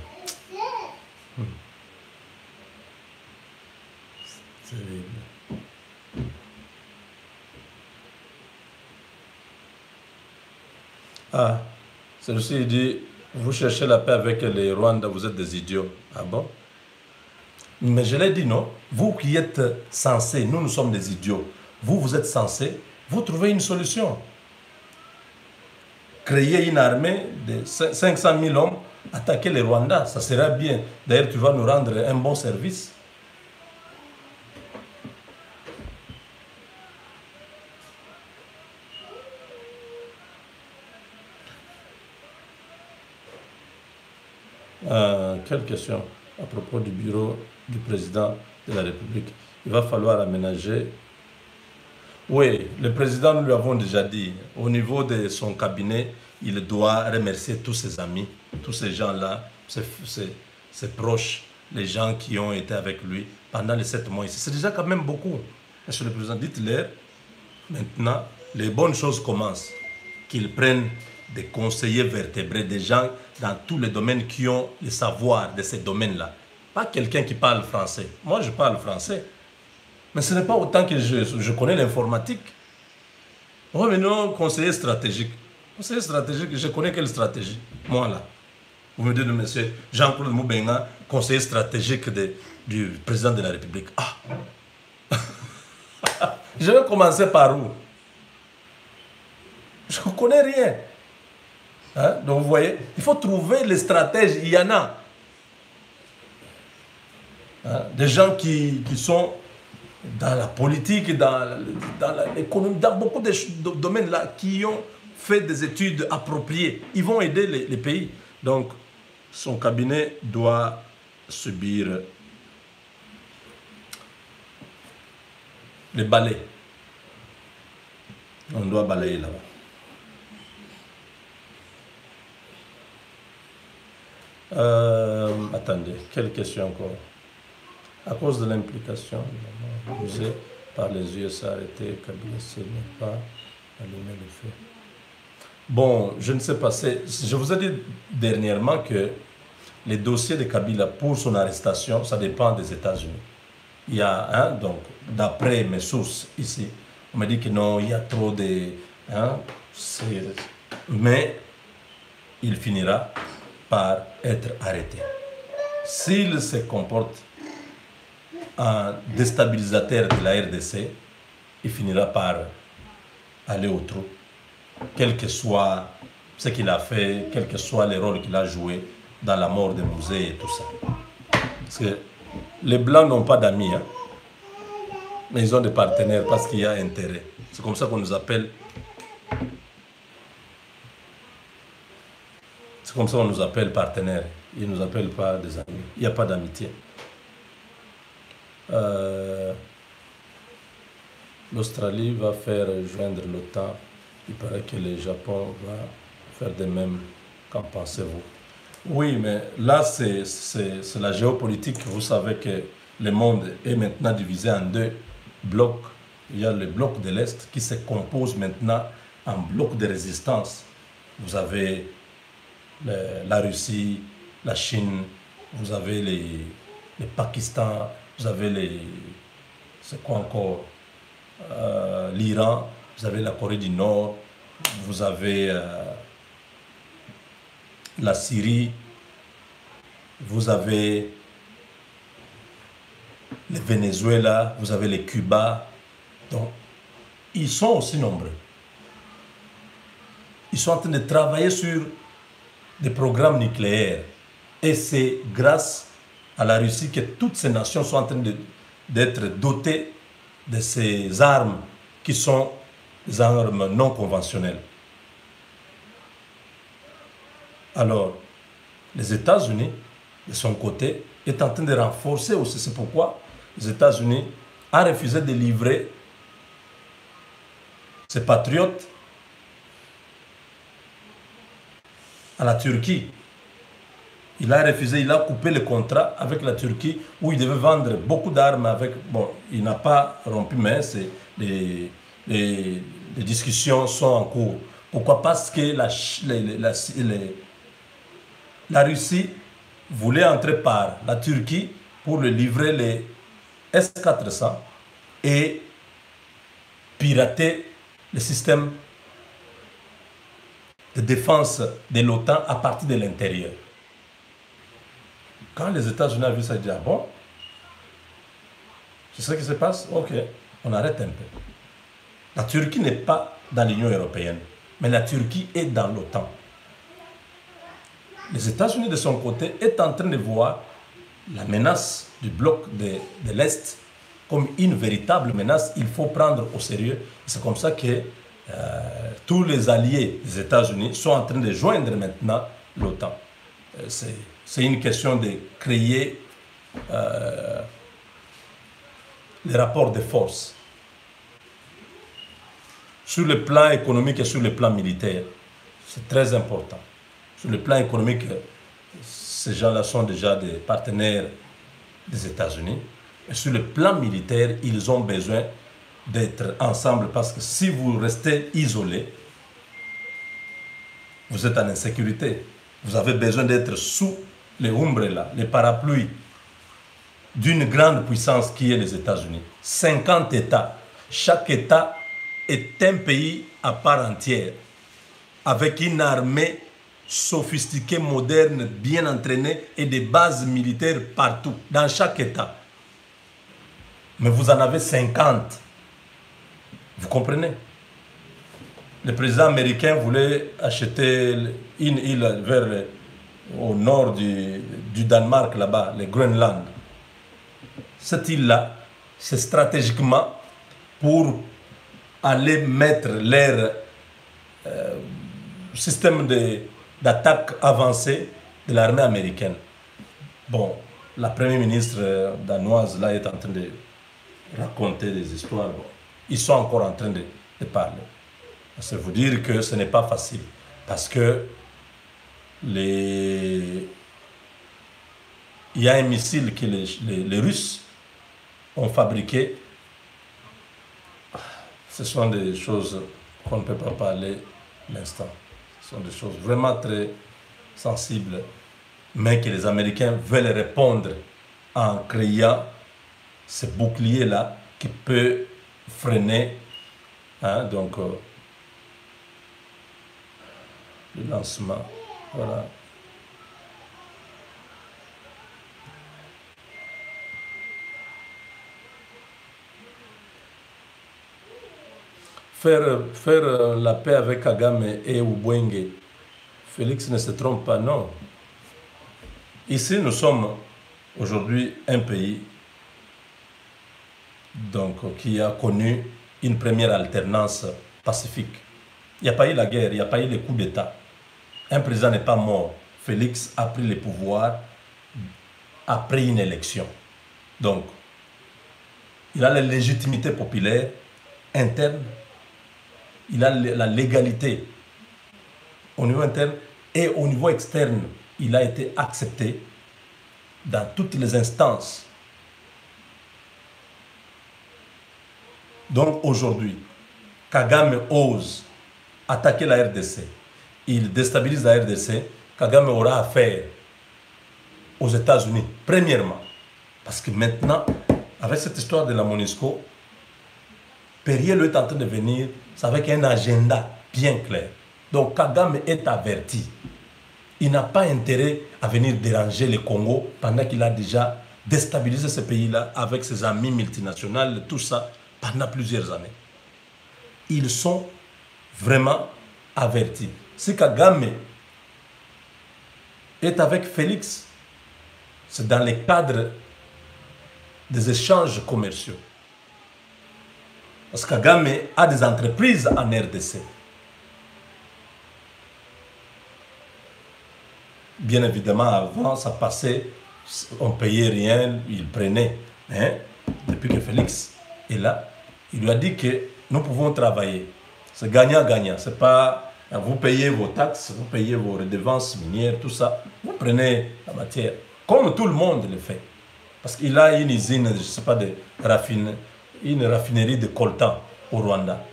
C'est terrible. Ah, celui-ci il dit, vous cherchez la paix avec les Rwandais, vous êtes des idiots. Ah bon? Mais je l'ai dit, non? Vous qui êtes censés, nous sommes des idiots. Vous êtes censés, vous trouvez une solution. Créer une armée de 500 000 hommes, attaquer les Rwandais, ça serait bien. D'ailleurs, tu vas nous rendre un bon service. Quelle question à propos du bureau du président de la République? Il va falloir aménager. Oui, le président, nous lui avons déjà dit, au niveau de son cabinet, il doit remercier tous ses amis, tous ces gens-là, ses proches, les gens qui ont été avec lui pendant les 7 mois ici. C'est déjà quand même beaucoup. Monsieur le président, dites-leur, maintenant, les bonnes choses commencent, qu'ils prennent des conseillers vertébrés, des gens dans tous les domaines qui ont le savoir de ces domaines-là. Pas quelqu'un qui parle français. Moi, je parle français. Mais ce n'est pas autant que je connais l'informatique. Moi, maintenant, conseiller stratégique. Conseiller stratégique, je connais quelle stratégie? Moi, là. Vous me dites, monsieur Jean-Claude Moubenga, conseiller stratégique du président de la République. Ah! Je vais commencer par où? Je ne connais rien. Hein? Donc, vous voyez, il faut trouver les stratèges. Il y en a. Hein? Des gens qui sont dans la politique, dans l'économie, dans beaucoup de domaines là, qui ont fait des études appropriées. Ils vont aider les pays. Donc, son cabinet doit subir les balais. On doit balayer là-bas. Attendez, quelle question encore? À cause de l'implication usée par les USA arrêtés, Kabila n'est pas allumé le feu. Bon, je ne sais pas. Je vous ai dit dernièrement que les dossiers de Kabila pour son arrestation, ça dépend des États-Unis. Il y a, donc, d'après mes sources ici, on m'a dit que non, il y a trop de... mais il finira par être arrêté. S'il se comporte en déstabilisateur de la RDC, il finira par aller au trou. Quel que soit ce qu'il a fait, quel que soit les rôles qu'il a joué dans la mort des musées et tout ça. Parce que les Blancs n'ont pas d'amis, hein, mais ils ont des partenaires parce qu'il y a intérêt. C'est comme ça qu'on nous appelle. C'est comme ça qu'on nous appelle partenaires. Ils ne nous appellent pas des amis. Il n'y a pas d'amitié. L'Australie va faire joindre l'OTAN. Il paraît que le Japon va faire de même. Qu'en pensez-vous? Oui, mais là, c'est la géopolitique. Vous savez que le monde est maintenant divisé en 2 blocs. Il y a le bloc de l'Est qui se compose maintenant en bloc de résistance. Vous avez la Russie, la Chine, vous avez le Pakistan, vous avez c'est quoi encore, l'Iran, vous avez la Corée du Nord, vous avez la Syrie, vous avez le Venezuela, vous avez le Cuba. Donc, ils sont aussi nombreux. Ils sont en train de travailler sur des programmes nucléaires. Et c'est grâce à la Russie que toutes ces nations sont en train d'être dotées de ces armes qui sont des armes non conventionnelles. Alors, les États-Unis, de son côté, est en train de renforcer aussi. C'est pourquoi les États-Unis ont refusé de livrer ses patriotes à la Turquie. Il a refusé, il a coupé le contrat avec la Turquie où il devait vendre beaucoup d'armes avec... Bon, il n'a pas rompu, mais les discussions sont en cours. Pourquoi? Parce que la Russie voulait entrer par la Turquie pour lui livrer les S-400 et pirater le système de défense de l'OTAN à partir de l'intérieur. Quand les États-Unis ont vu ça, ils disent, ah bon, c'est ce qui se passe? Ok, on arrête un peu. La Turquie n'est pas dans l'Union européenne, mais la Turquie est dans l'OTAN. Les États-Unis, de son côté, est en train de voir la menace du bloc de l'Est comme une véritable menace. Il faut prendre au sérieux. C'est comme ça que tous les alliés des États-Unis sont en train de joindre maintenant l'OTAN. C'est une question de créer les rapports de force sur le plan économique et sur le plan militaire. C'est très important. Sur le plan économique, ces gens-là sont déjà des partenaires des États-Unis. Et sur le plan militaire, ils ont besoin d'être ensemble parce que si vous restez isolés, vous êtes en insécurité. Vous avez besoin d'être sous les umbrellas, les parapluies d'une grande puissance qui est les États-Unis. 50 États. Chaque État est un pays à part entière, avec une armée sophistiquée, moderne, bien entraînée et des bases militaires partout, dans chaque État. Mais vous en avez 50. Vous comprenez? Le président américain voulait acheter une île au nord du Danemark, là-bas, le Groenland. Cette île-là, c'est stratégiquement pour aller mettre leur système d'attaque avancé de l'armée américaine. Bon, la première ministre danoise, là, est en train de raconter des histoires. Bon, ils sont encore en train de parler. C'est vous dire que ce n'est pas facile. Parce que il y a un missile que les Russes ont fabriqué. Ce sont des choses qu'on ne peut pas parler l'instant. Ce sont des choses vraiment très sensibles, mais que les Américains veulent répondre en créant ce bouclier-là qui peut freiner donc, le lancement. Voilà. Faire la paix avec Kagame et Ubwenge, Félix ne se trompe pas, non. Ici, nous sommes aujourd'hui un pays donc, qui a connu une première alternance pacifique. Il n'y a pas eu la guerre, il n'y a pas eu les coups d'État. Un président n'est pas mort. Félix a pris le pouvoir après une élection. Donc, il a la légitimité populaire interne, il a la légalité au niveau interne et au niveau externe. Il a été accepté dans toutes les instances. Donc aujourd'hui, Kagame ose attaquer la RDC. Il déstabilise la RDC. Kagame aura affaire aux États-Unis, premièrement. Parce que maintenant, avec cette histoire de la MONUSCO, Periel est en train de venir avec un agenda bien clair. Donc Kagame est averti. Il n'a pas intérêt à venir déranger le Congo pendant qu'il a déjà déstabilisé ce pays-là avec ses amis multinationaux, tout ça, pendant plusieurs années. ils sont vraiment avertis. Si Kagame est avec Félix, c'est dans le cadre des échanges commerciaux. Parce que Kagame a des entreprises en RDC. Bien évidemment, avant, ça passait, on ne payait rien, il prenait. Hein? Depuis que Félix est là, il lui a dit que nous pouvons travailler. C'est gagnant-gagnant. C'est pas vous payez vos taxes, vous payez vos redevances minières, tout ça. Vous prenez la matière, comme tout le monde le fait. Parce qu'il a une usine, je ne sais pas, une raffinerie de coltan au Rwanda.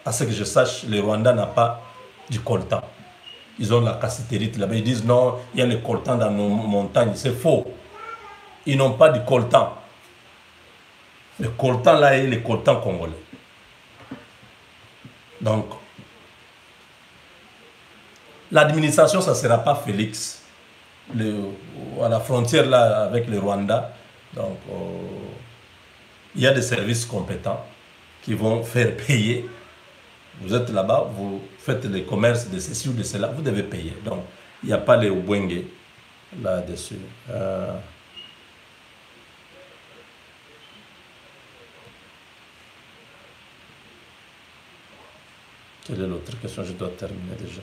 À ce que je sache, le Rwanda n'a pas du coltan. Ils ont la cassitérite là-bas. Ils disent non, il y a le coltan dans nos montagnes. C'est faux. Ils n'ont pas du coltan. Le coltan là est le coltan congolais. Donc, l'administration, ça ne sera pas Félix. À la frontière là avec le Rwanda, donc, il y a des services compétents qui vont faire payer. Vous êtes là-bas, vous faites les commerces de ceci ou de cela, vous devez payer. Donc, il n'y a pas les Obwenge là-dessus. Quelle est l'autre question? Je dois terminer déjà.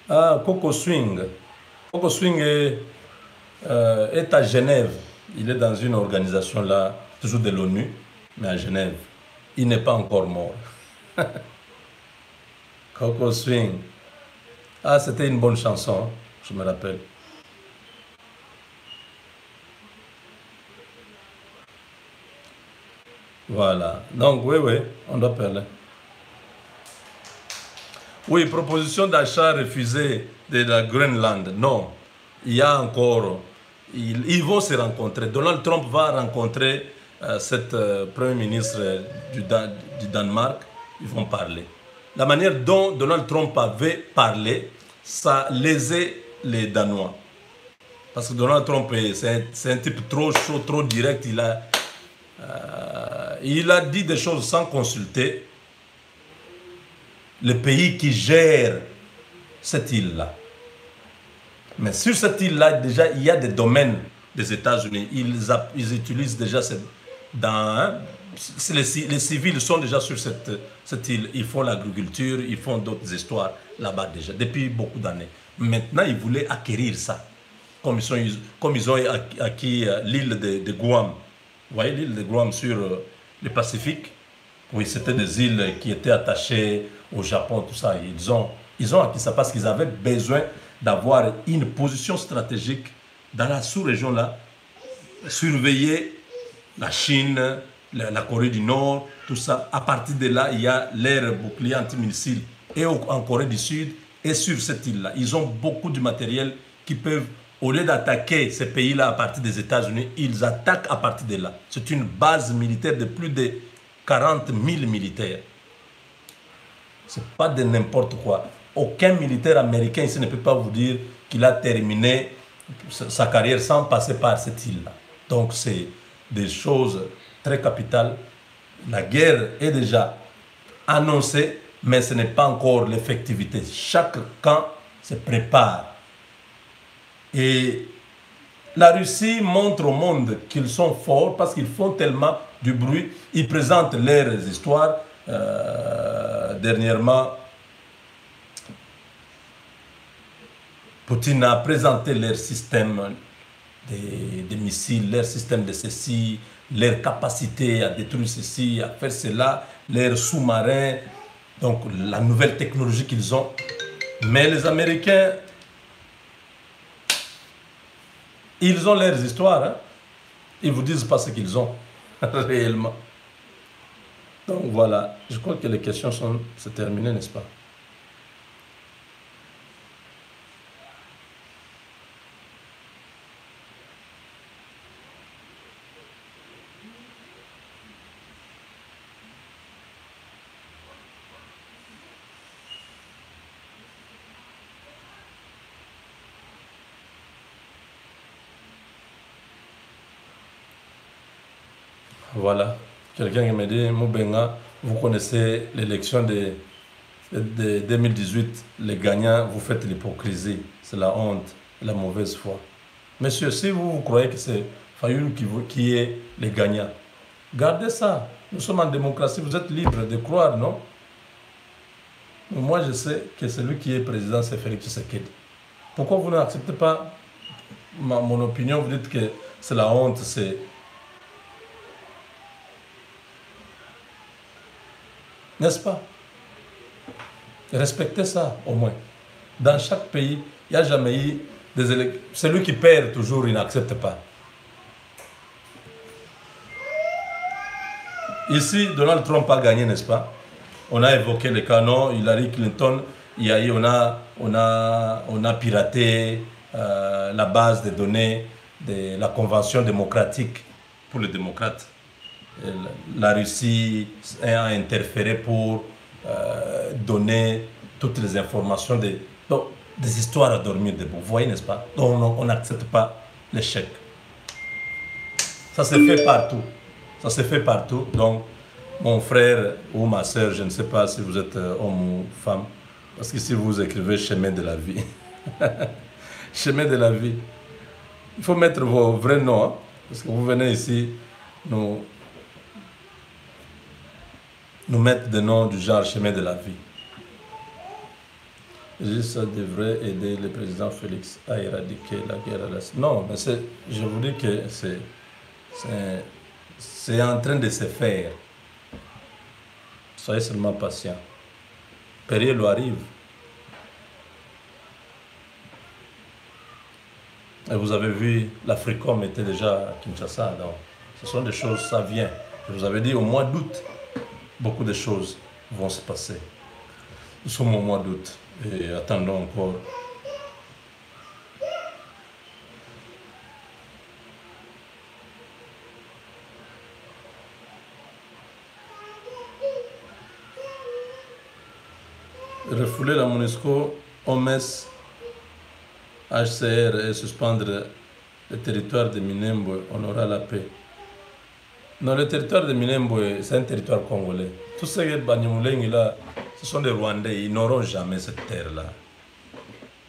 Ah, Coco Swing. Coco Swing est à Genève. Il est dans une organisation là, toujours de l'ONU, mais à Genève. Il n'est pas encore mort. Coco Swing. Ah, c'était une bonne chanson, je me rappelle. Voilà. Donc, oui, on doit parler. Oui, proposition d'achat refusée de la Groenland. Non, il y a encore... Ils vont se rencontrer. Donald Trump va rencontrer cette Premier ministre du Danemark. Ils vont parler. La manière dont Donald Trump avait parlé, ça lésait les Danois. Parce que Donald Trump, c'est un type trop chaud, trop direct. Il a dit des choses sans consulter le pays qui gère cette île-là. Mais sur cette île-là, déjà, il y a des domaines des États-Unis. Ils utilisent déjà les civils sont déjà sur cette île. Ils font l'agriculture, ils font d'autres histoires là-bas déjà, depuis beaucoup d'années. Maintenant, ils voulaient acquérir ça. Comme ils ont acquis l'île de Guam. Vous voyez l'île de Guam sur le Pacifique? Oui, c'était des îles qui étaient attachées au Japon, tout ça. Ils ont acquis ça parce qu'ils avaient besoin d'avoir une position stratégique dans la sous-région là, surveiller la Chine, la Corée du Nord, tout ça. À partir de là, il y a l'air bouclier antimissile et en Corée du Sud et sur cette île-là. Ils ont beaucoup de matériel qui peuvent, au lieu d'attaquer ces pays-là à partir des États-Unis, ils attaquent à partir de là. C'est une base militaire de plus de 40 000 militaires. Ce n'est pas de n'importe quoi. Aucun militaire américain ici ne peut pas vous dire qu'il a terminé sa carrière sans passer par cette île-là. Donc c'est des choses très capitales. La guerre est déjà annoncée, mais ce n'est pas encore l'effectivité. Chaque camp se prépare. Et la Russie montre au monde qu'ils sont forts parce qu'ils font tellement du bruit. Ils présentent leurs histoires. Dernièrement, Poutine a présenté leur système de missiles, leur système de ceci, leur capacité à détruire ceci, à faire cela, leurs sous-marins, donc la nouvelle technologie qu'ils ont. Mais les Américains, ils ont leurs histoires. Hein? Ils ne vous disent pas ce qu'ils ont réellement. Donc voilà, je crois que les questions sont terminées, n'est-ce pas? Voilà. Quelqu'un qui me dit, Moubenga, vous connaissez l'élection de 2018, les gagnants, vous faites l'hypocrisie. C'est la honte, la mauvaise foi. Monsieur, si vous croyez que c'est Fayoum qui est le gagnant, gardez ça. Nous sommes en démocratie, vous êtes libre de croire, non? Moi, je sais que celui qui est président, c'est Félix Tshisekedi. Pourquoi vous n'acceptez pas mon opinion? Vous dites que c'est la honte, c'est... N'est-ce pas? Respectez ça, au moins. Dans chaque pays, il n'y a jamais eu des élections. Celui qui perd toujours, il n'accepte pas. Ici, Donald Trump a gagné, n'est-ce pas? On a évoqué le canon, Hillary Clinton, on a piraté la base de données de la Convention démocratique pour les démocrates. La Russie a interféré pour donner toutes les informations, donc, des histoires à dormir debout. Vous voyez, n'est-ce pas? Donc on n'accepte pas l'échec. Ça se fait partout. Ça se fait partout. Donc, mon frère ou ma soeur, je ne sais pas si vous êtes homme ou femme, parce que si vous écrivez chemin de la vie, chemin de la vie, il faut mettre vos vrais noms, hein, parce que vous venez ici nous mettre des noms du genre chemin de la vie. Ça devrait aider le président Félix à éradiquer la guerre à l'Est. Non, mais je vous dis que c'est en train de se faire. Soyez seulement patient. Période arrive. Et vous avez vu, l'Africom était déjà à Kinshasa. Donc, ce sont des choses, ça vient. Je vous avais dit, au mois d'août, beaucoup de choses vont se passer. Nous sommes au mois d'août et attendons encore. Refouler la MONUSCO, OMS, HCR et suspendre le territoire de Minembwe, on aura la paix. Non, le territoire de Minembwe, c'est un territoire congolais. Tous ces Banyamuleng là, ce sont des Rwandais, ils n'auront jamais cette terre-là.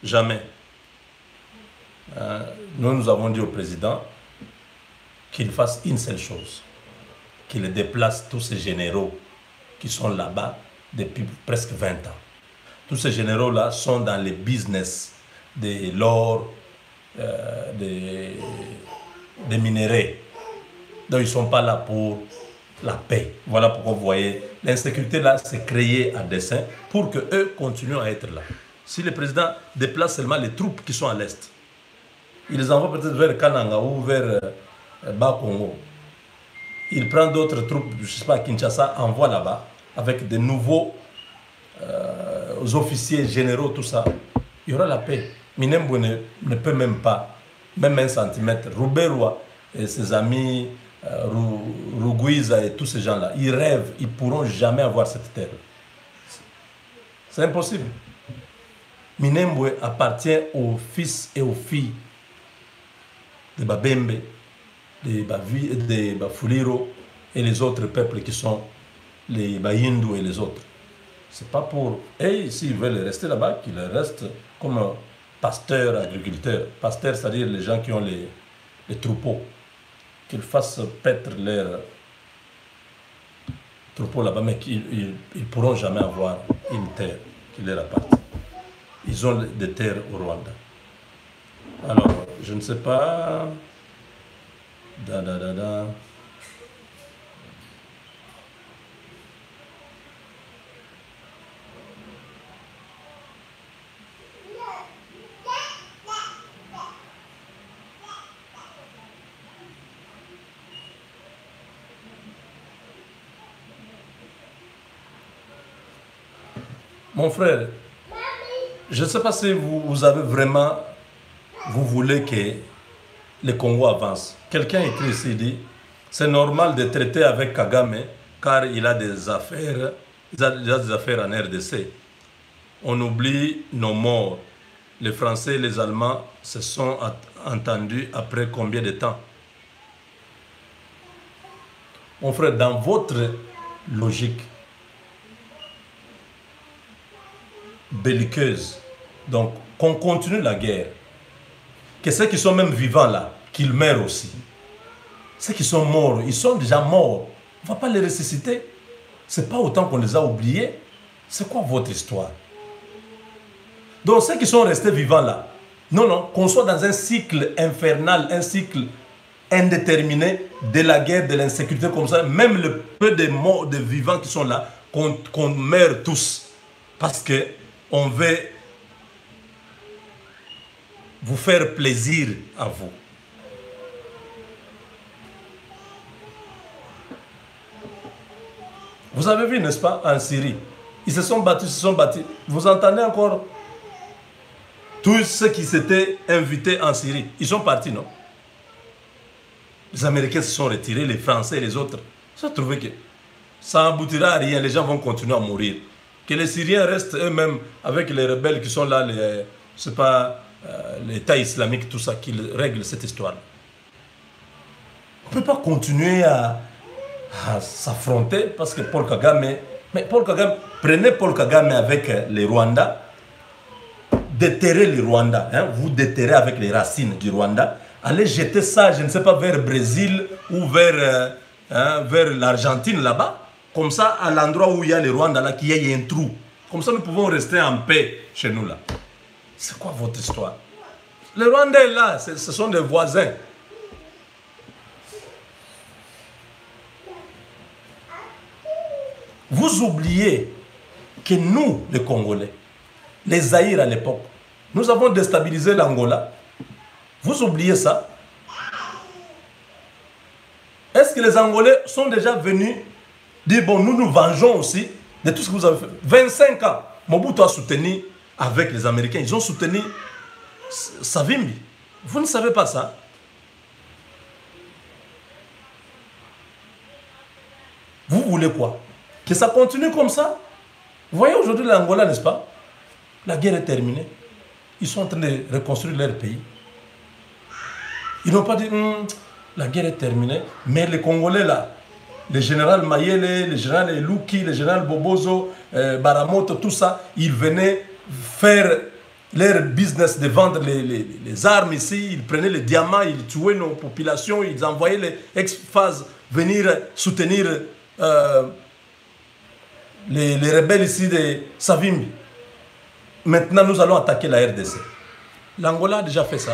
Jamais. Nous avons dit au président qu'il fasse une seule chose, qu'il déplace tous ces généraux qui sont là-bas depuis presque 20 ans. Tous ces généraux-là sont dans les business de l'or, des minéraux. Donc ils ne sont pas là pour la paix. Voilà pourquoi vous voyez, l'insécurité là, c'est créé à dessein pour qu'eux continuent à être là. Si le président déplace seulement les troupes qui sont à l'Est, il les envoie peut-être vers Kananga ou vers Bas-Congo. Il prend d'autres troupes, je ne sais pas, Kinshasa, envoie là-bas avec de nouveaux officiers généraux, tout ça. Il y aura la paix. Minembwe ne peut même pas, même 1 centimètre. Rouberwa et ses amis, Ruguiza et tous ces gens-là, ils rêvent, ils ne pourront jamais avoir cette terre. C'est impossible. Minembwe appartient aux fils et aux filles de Babembe, de Bafuliro et les autres peuples qui sont les Bayindou et les autres. C'est pas pour... Et s'ils veulent rester là-bas, qu'ils restent comme pasteurs, agriculteurs. Pasteurs, c'est-à-dire les gens qui ont les troupeaux. Qu'ils fassent paître leurs troupeaux là-bas, mais qu'ils ne pourront jamais avoir une terre qui leur appartient. Ils ont des terres au Rwanda. Alors, je ne sais pas... Mon frère, je ne sais pas si vous avez vraiment, vous voulez que le Congo avance. Quelqu'un écrit ici, dit, c'est normal de traiter avec Kagame car il a des affaires, il a des affaires en RDC. On oublie nos morts. Les Français et les Allemands se sont entendus après combien de temps? mon frère, dans votre logique belliqueuse, donc qu'on continue la guerre, que ceux qui sont même vivants là, qu'ils meurent aussi. Ceux qui sont morts, ils sont déjà morts. On ne va pas les ressusciter. Ce n'est pas autant qu'on les a oubliés. C'est quoi votre histoire? Donc ceux qui sont restés vivants là, non, qu'on soit dans un cycle infernal, un cycle indéterminé de la guerre, de l'insécurité comme ça, même le peu de morts, de vivants qui sont là, qu'on meurt tous. Parce qu'on veut vous faire plaisir à vous. Vous avez vu, n'est-ce pas, en Syrie, ils se sont battus, Vous entendez encore tous ceux qui s'étaient invités en Syrie, ils sont partis, non? Les Américains se sont retirés, les Français et les autres. Ils ont trouvé que ça n'aboutira à rien, les gens vont continuer à mourir. Que les Syriens restent eux-mêmes avec les rebelles qui sont là, c'est pas l'État islamique, tout ça, qui règle cette histoire. On ne peut pas continuer à s'affronter parce que Paul Kagame, prenez Paul Kagame avec les Rwandais, déterrez les Rwandais, hein, vous déterrez avec les racines du Rwanda, allez jeter ça, je ne sais pas, vers le Brésil ou vers l'Argentine là-bas, comme ça, à l'endroit où il y a les Rwandais là, qu'il y ait un trou. Comme ça, nous pouvons rester en paix chez nous là. C'est quoi votre histoire? Les Rwandais là, ce sont des voisins. Vous oubliez que nous, les Congolais, les Zaïre à l'époque, nous avons déstabilisé l'Angola. Vous oubliez ça? Est-ce que les Angolais sont déjà venus dire, bon, nous nous vengeons aussi de tout ce que vous avez fait? 25 ans, Mobutu a soutenu avec les Américains, ils ont soutenu Savimbi. Vous ne savez pas ça? Vous voulez quoi? Que ça continue comme ça? Vous voyez aujourd'hui l'Angola, n'est-ce pas? La guerre est terminée. Ils sont en train de reconstruire leur pays. Ils n'ont pas dit, la guerre est terminée. Mais les Congolais là, le général Mayele, le général Eluki, le général Bobozo, Baramoto, tout ça, ils venaient faire leur business de vendre les armes ici. Ils prenaient les diamants, ils tuaient nos populations, ils envoyaient les ex-phases venir soutenir les rebelles ici de Savimbi. Maintenant, nous allons attaquer la RDC. L'Angola a déjà fait ça.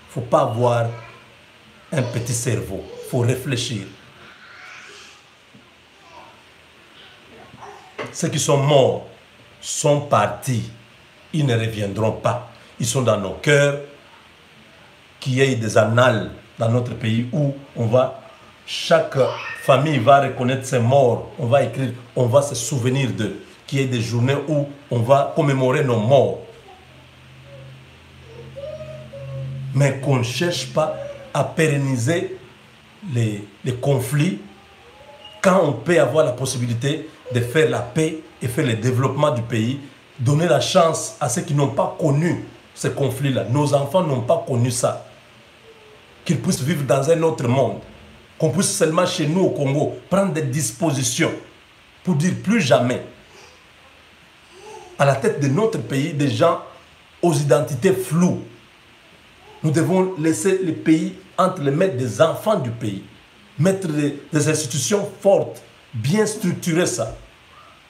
Il ne faut pas avoir un petit cerveau. Il faut réfléchir. Ceux qui sont morts sont partis. Ils ne reviendront pas. Ils sont dans nos cœurs. Qu'il y ait des annales dans notre pays où on va... Chaque famille va reconnaître ses morts. On va écrire, on va se souvenir d'eux. Qu'il y ait des journées où on va commémorer nos morts. Mais qu'on ne cherche pas à pérenniser les conflits quand on peut avoir la possibilité de faire la paix et faire le développement du pays, donner la chance à ceux qui n'ont pas connu ces conflits-là. Nos enfants n'ont pas connu ça. Qu'ils puissent vivre dans un autre monde. Qu'on puisse seulement chez nous au Congo prendre des dispositions pour dire plus jamais à la tête de notre pays des gens aux identités floues. Nous devons laisser le pays entre les mains des enfants du pays. Mettre des institutions fortes, bien structurer ça.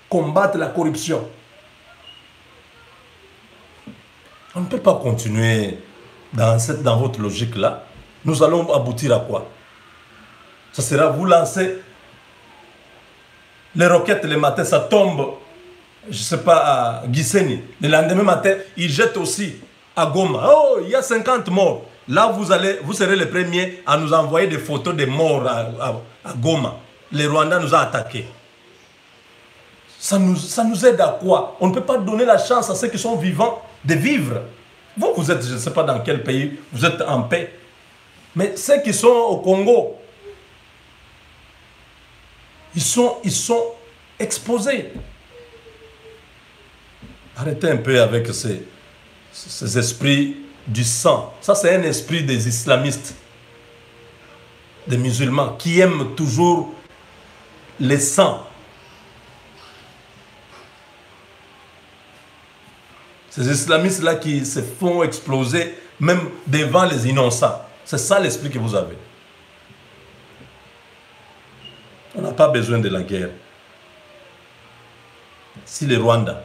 Combattre la corruption. On ne peut pas continuer dans votre logique-là. Nous allons aboutir à quoi? Ça sera vous lancer les roquettes le matin, ça tombe, je ne sais pas, à Gisenyi. Le lendemain matin, ils jettent aussi à Goma. Oh, il y a 50 morts. Là, vous serez les premiers à nous envoyer des photos de morts à Goma. Les Rwandais nous ont attaqués. Ça nous aide à quoi? On ne peut pas donner la chance à ceux qui sont vivants de vivre. Vous êtes, je ne sais pas dans quel pays, vous êtes en paix. Mais ceux qui sont au Congo, ils sont exposés. Arrêtez un peu avec ces esprits du sang. Ça, c'est un esprit des islamistes. des musulmans qui aiment toujours les sangs. Ces islamistes-là qui se font exploser même devant les innocents. C'est ça l'esprit que vous avez. On n'a pas besoin de la guerre. Si le Rwanda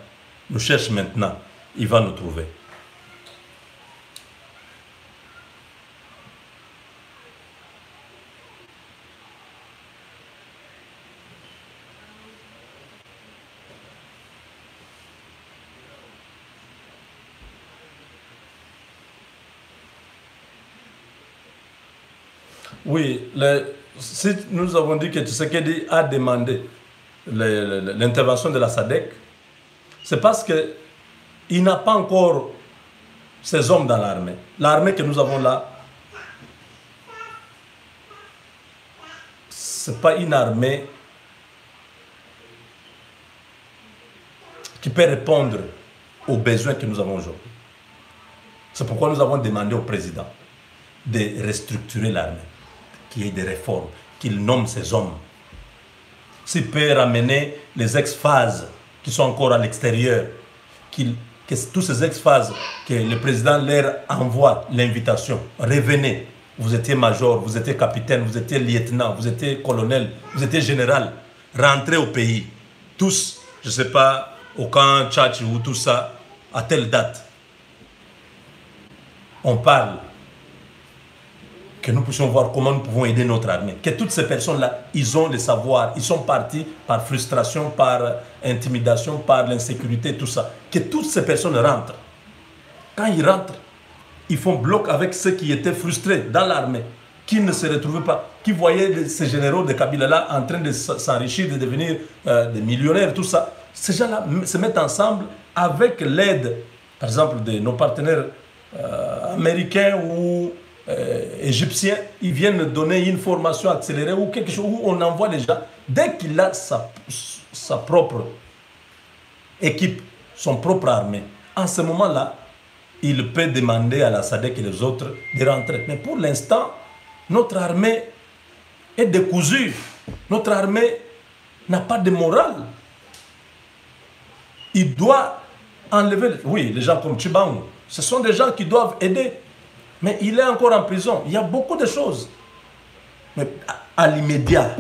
nous cherche maintenant, il va nous trouver. Oui, si nous avons dit que Tshisekedi a demandé l'intervention de la SADC, c'est parce qu'il n'a pas encore ces hommes dans l'armée. L'armée que nous avons là, ce n'est pas une armée qui peut répondre aux besoins que nous avons aujourd'hui. C'est pourquoi nous avons demandé au président de restructurer l'armée, qu'il y ait des réformes, qu'il nomme ses hommes. S'il peut ramener les ex-phases qui sont encore à l'extérieur, que tous ces ex-phases, que le président leur envoie l'invitation, revenez, vous étiez major, vous étiez capitaine, vous étiez lieutenant, vous étiez colonel, vous étiez général, rentrez au pays. Tous, je ne sais pas, au camp Tchatch ou tout ça, à telle date. On parle que nous puissions voir comment nous pouvons aider notre armée. Que toutes ces personnes-là, ils ont le savoir. Ils sont partis par frustration, par intimidation, par l'insécurité, tout ça. Que toutes ces personnes rentrent. Quand ils rentrent, ils font bloc avec ceux qui étaient frustrés dans l'armée, qui ne se retrouvaient pas, qui voyaient ces généraux de Kabila-là en train de s'enrichir, de devenir des millionnaires, tout ça. Ces gens-là se mettent ensemble avec l'aide, par exemple, de nos partenaires américains ou égyptiens, ils viennent donner une formation accélérée ou quelque chose où on envoie les gens. Dès qu'il a sa propre équipe, son propre armée, en ce moment-là, il peut demander à la SADC et les autres de rentrer. Mais pour l'instant, notre armée est décousue. Notre armée n'a pas de morale. Il doit enlever... Oui, les gens comme Tshibangou, ce sont des gens qui doivent aider. Mais il est encore en prison. Il y a beaucoup de choses. Mais à l'immédiat,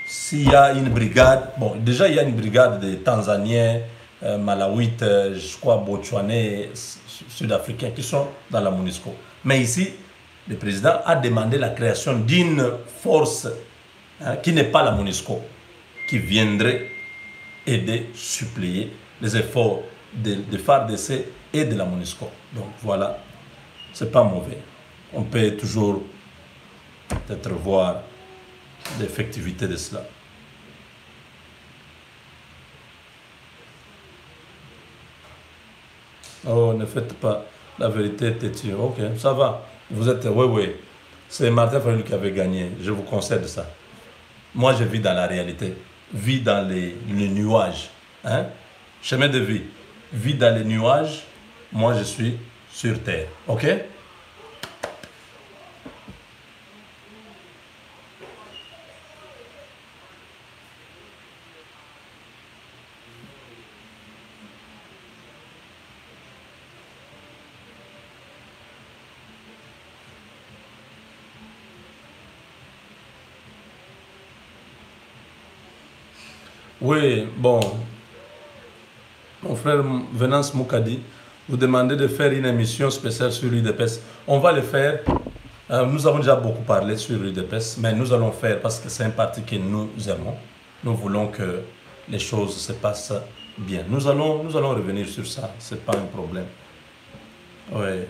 s'il y a une brigade, bon, déjà il y a une brigade de Tanzaniens, Malawites, je crois Botswanais, Sud-Africains qui sont dans la MONUSCO. Mais ici, le président a demandé la création d'une force qui n'est pas la MONUSCO, qui viendrait aider, suppléer les efforts de FARDC et de la MONUSCO. Donc voilà. C'est pas mauvais. On peut toujours peut-être voir l'effectivité de cela. Oh, ne faites pas la vérité têtue. Ok, ça va. Vous êtes... Oui, oui. C'est Martin Fayulu qui avait gagné. Je vous concède ça. Moi, je vis dans la réalité. Vis dans les nuages. Hein? Chemin de vie. Vis dans les nuages. Moi, je suis sur terre. Ok? Oui, bon. Mon frère Venance Moukadi, vous demandez de faire une émission spéciale sur l'UDPS. On va le faire. Nous avons déjà beaucoup parlé sur l'UDPS, mais nous allons faire parce que c'est un parti que nous aimons. Nous voulons que les choses se passent bien. Nous allons revenir sur ça. Ce n'est pas un problème. Oui.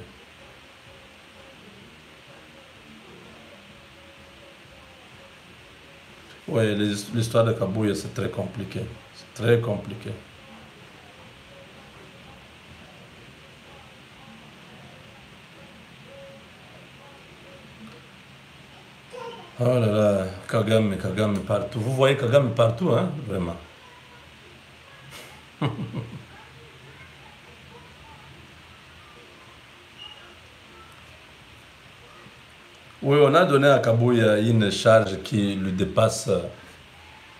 Oui, l'histoire de Kabouya, c'est très compliqué. C'est très compliqué. Oh là là, Kagame partout. Vous voyez Kagame partout, hein, vraiment. Oui, on a donné à Kabouya une charge qui lui dépasse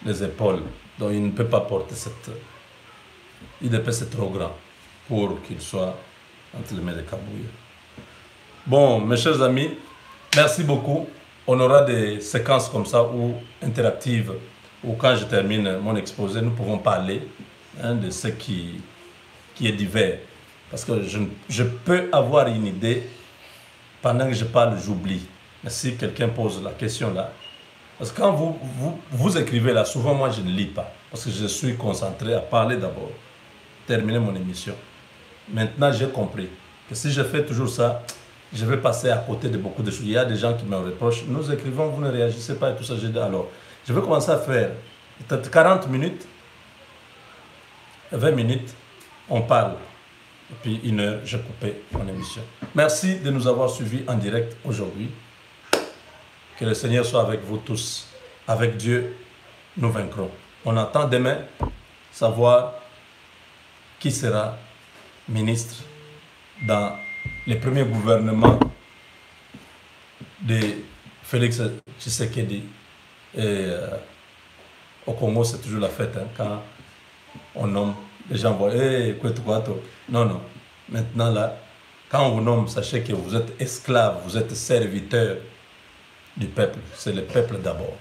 les épaules. Donc il ne peut pas porter cette... IDPS c'est trop grand pour qu'il soit entre les mains de Kabouya. Bon, mes chers amis, merci beaucoup. On aura des séquences comme ça, ou interactives, où quand je termine mon exposé, nous pouvons parler de ce qui est divers. Parce que je peux avoir une idée, pendant que je parle, j'oublie. Mais si quelqu'un pose la question là, parce que quand vous écrivez là, souvent moi je ne lis pas, parce que je suis concentré à parler d'abord, terminer mon émission. Maintenant j'ai compris que si je fais toujours ça, je vais passer à côté de beaucoup de choses. Il y a des gens qui me reprochent, nous écrivons, vous ne réagissez pas et tout ça. J'ai dit alors, je vais commencer à faire peut-être 40 minutes, 20 minutes, on parle. Et puis 1 heure, j'ai coupé mon émission. Merci de nous avoir suivis en direct aujourd'hui. Que le Seigneur soit avec vous tous. Avec Dieu, nous vaincrons. On attend demain savoir qui sera ministre dans les premiers gouvernements de Félix Tshisekedi. Et au Congo, c'est toujours la fête, hein, quand on nomme, les gens voient, hey, non, non. Maintenant, là, quand on vous nomme, sachez que vous êtes esclave, vous êtes serviteur du peuple. C'est le peuple d'abord.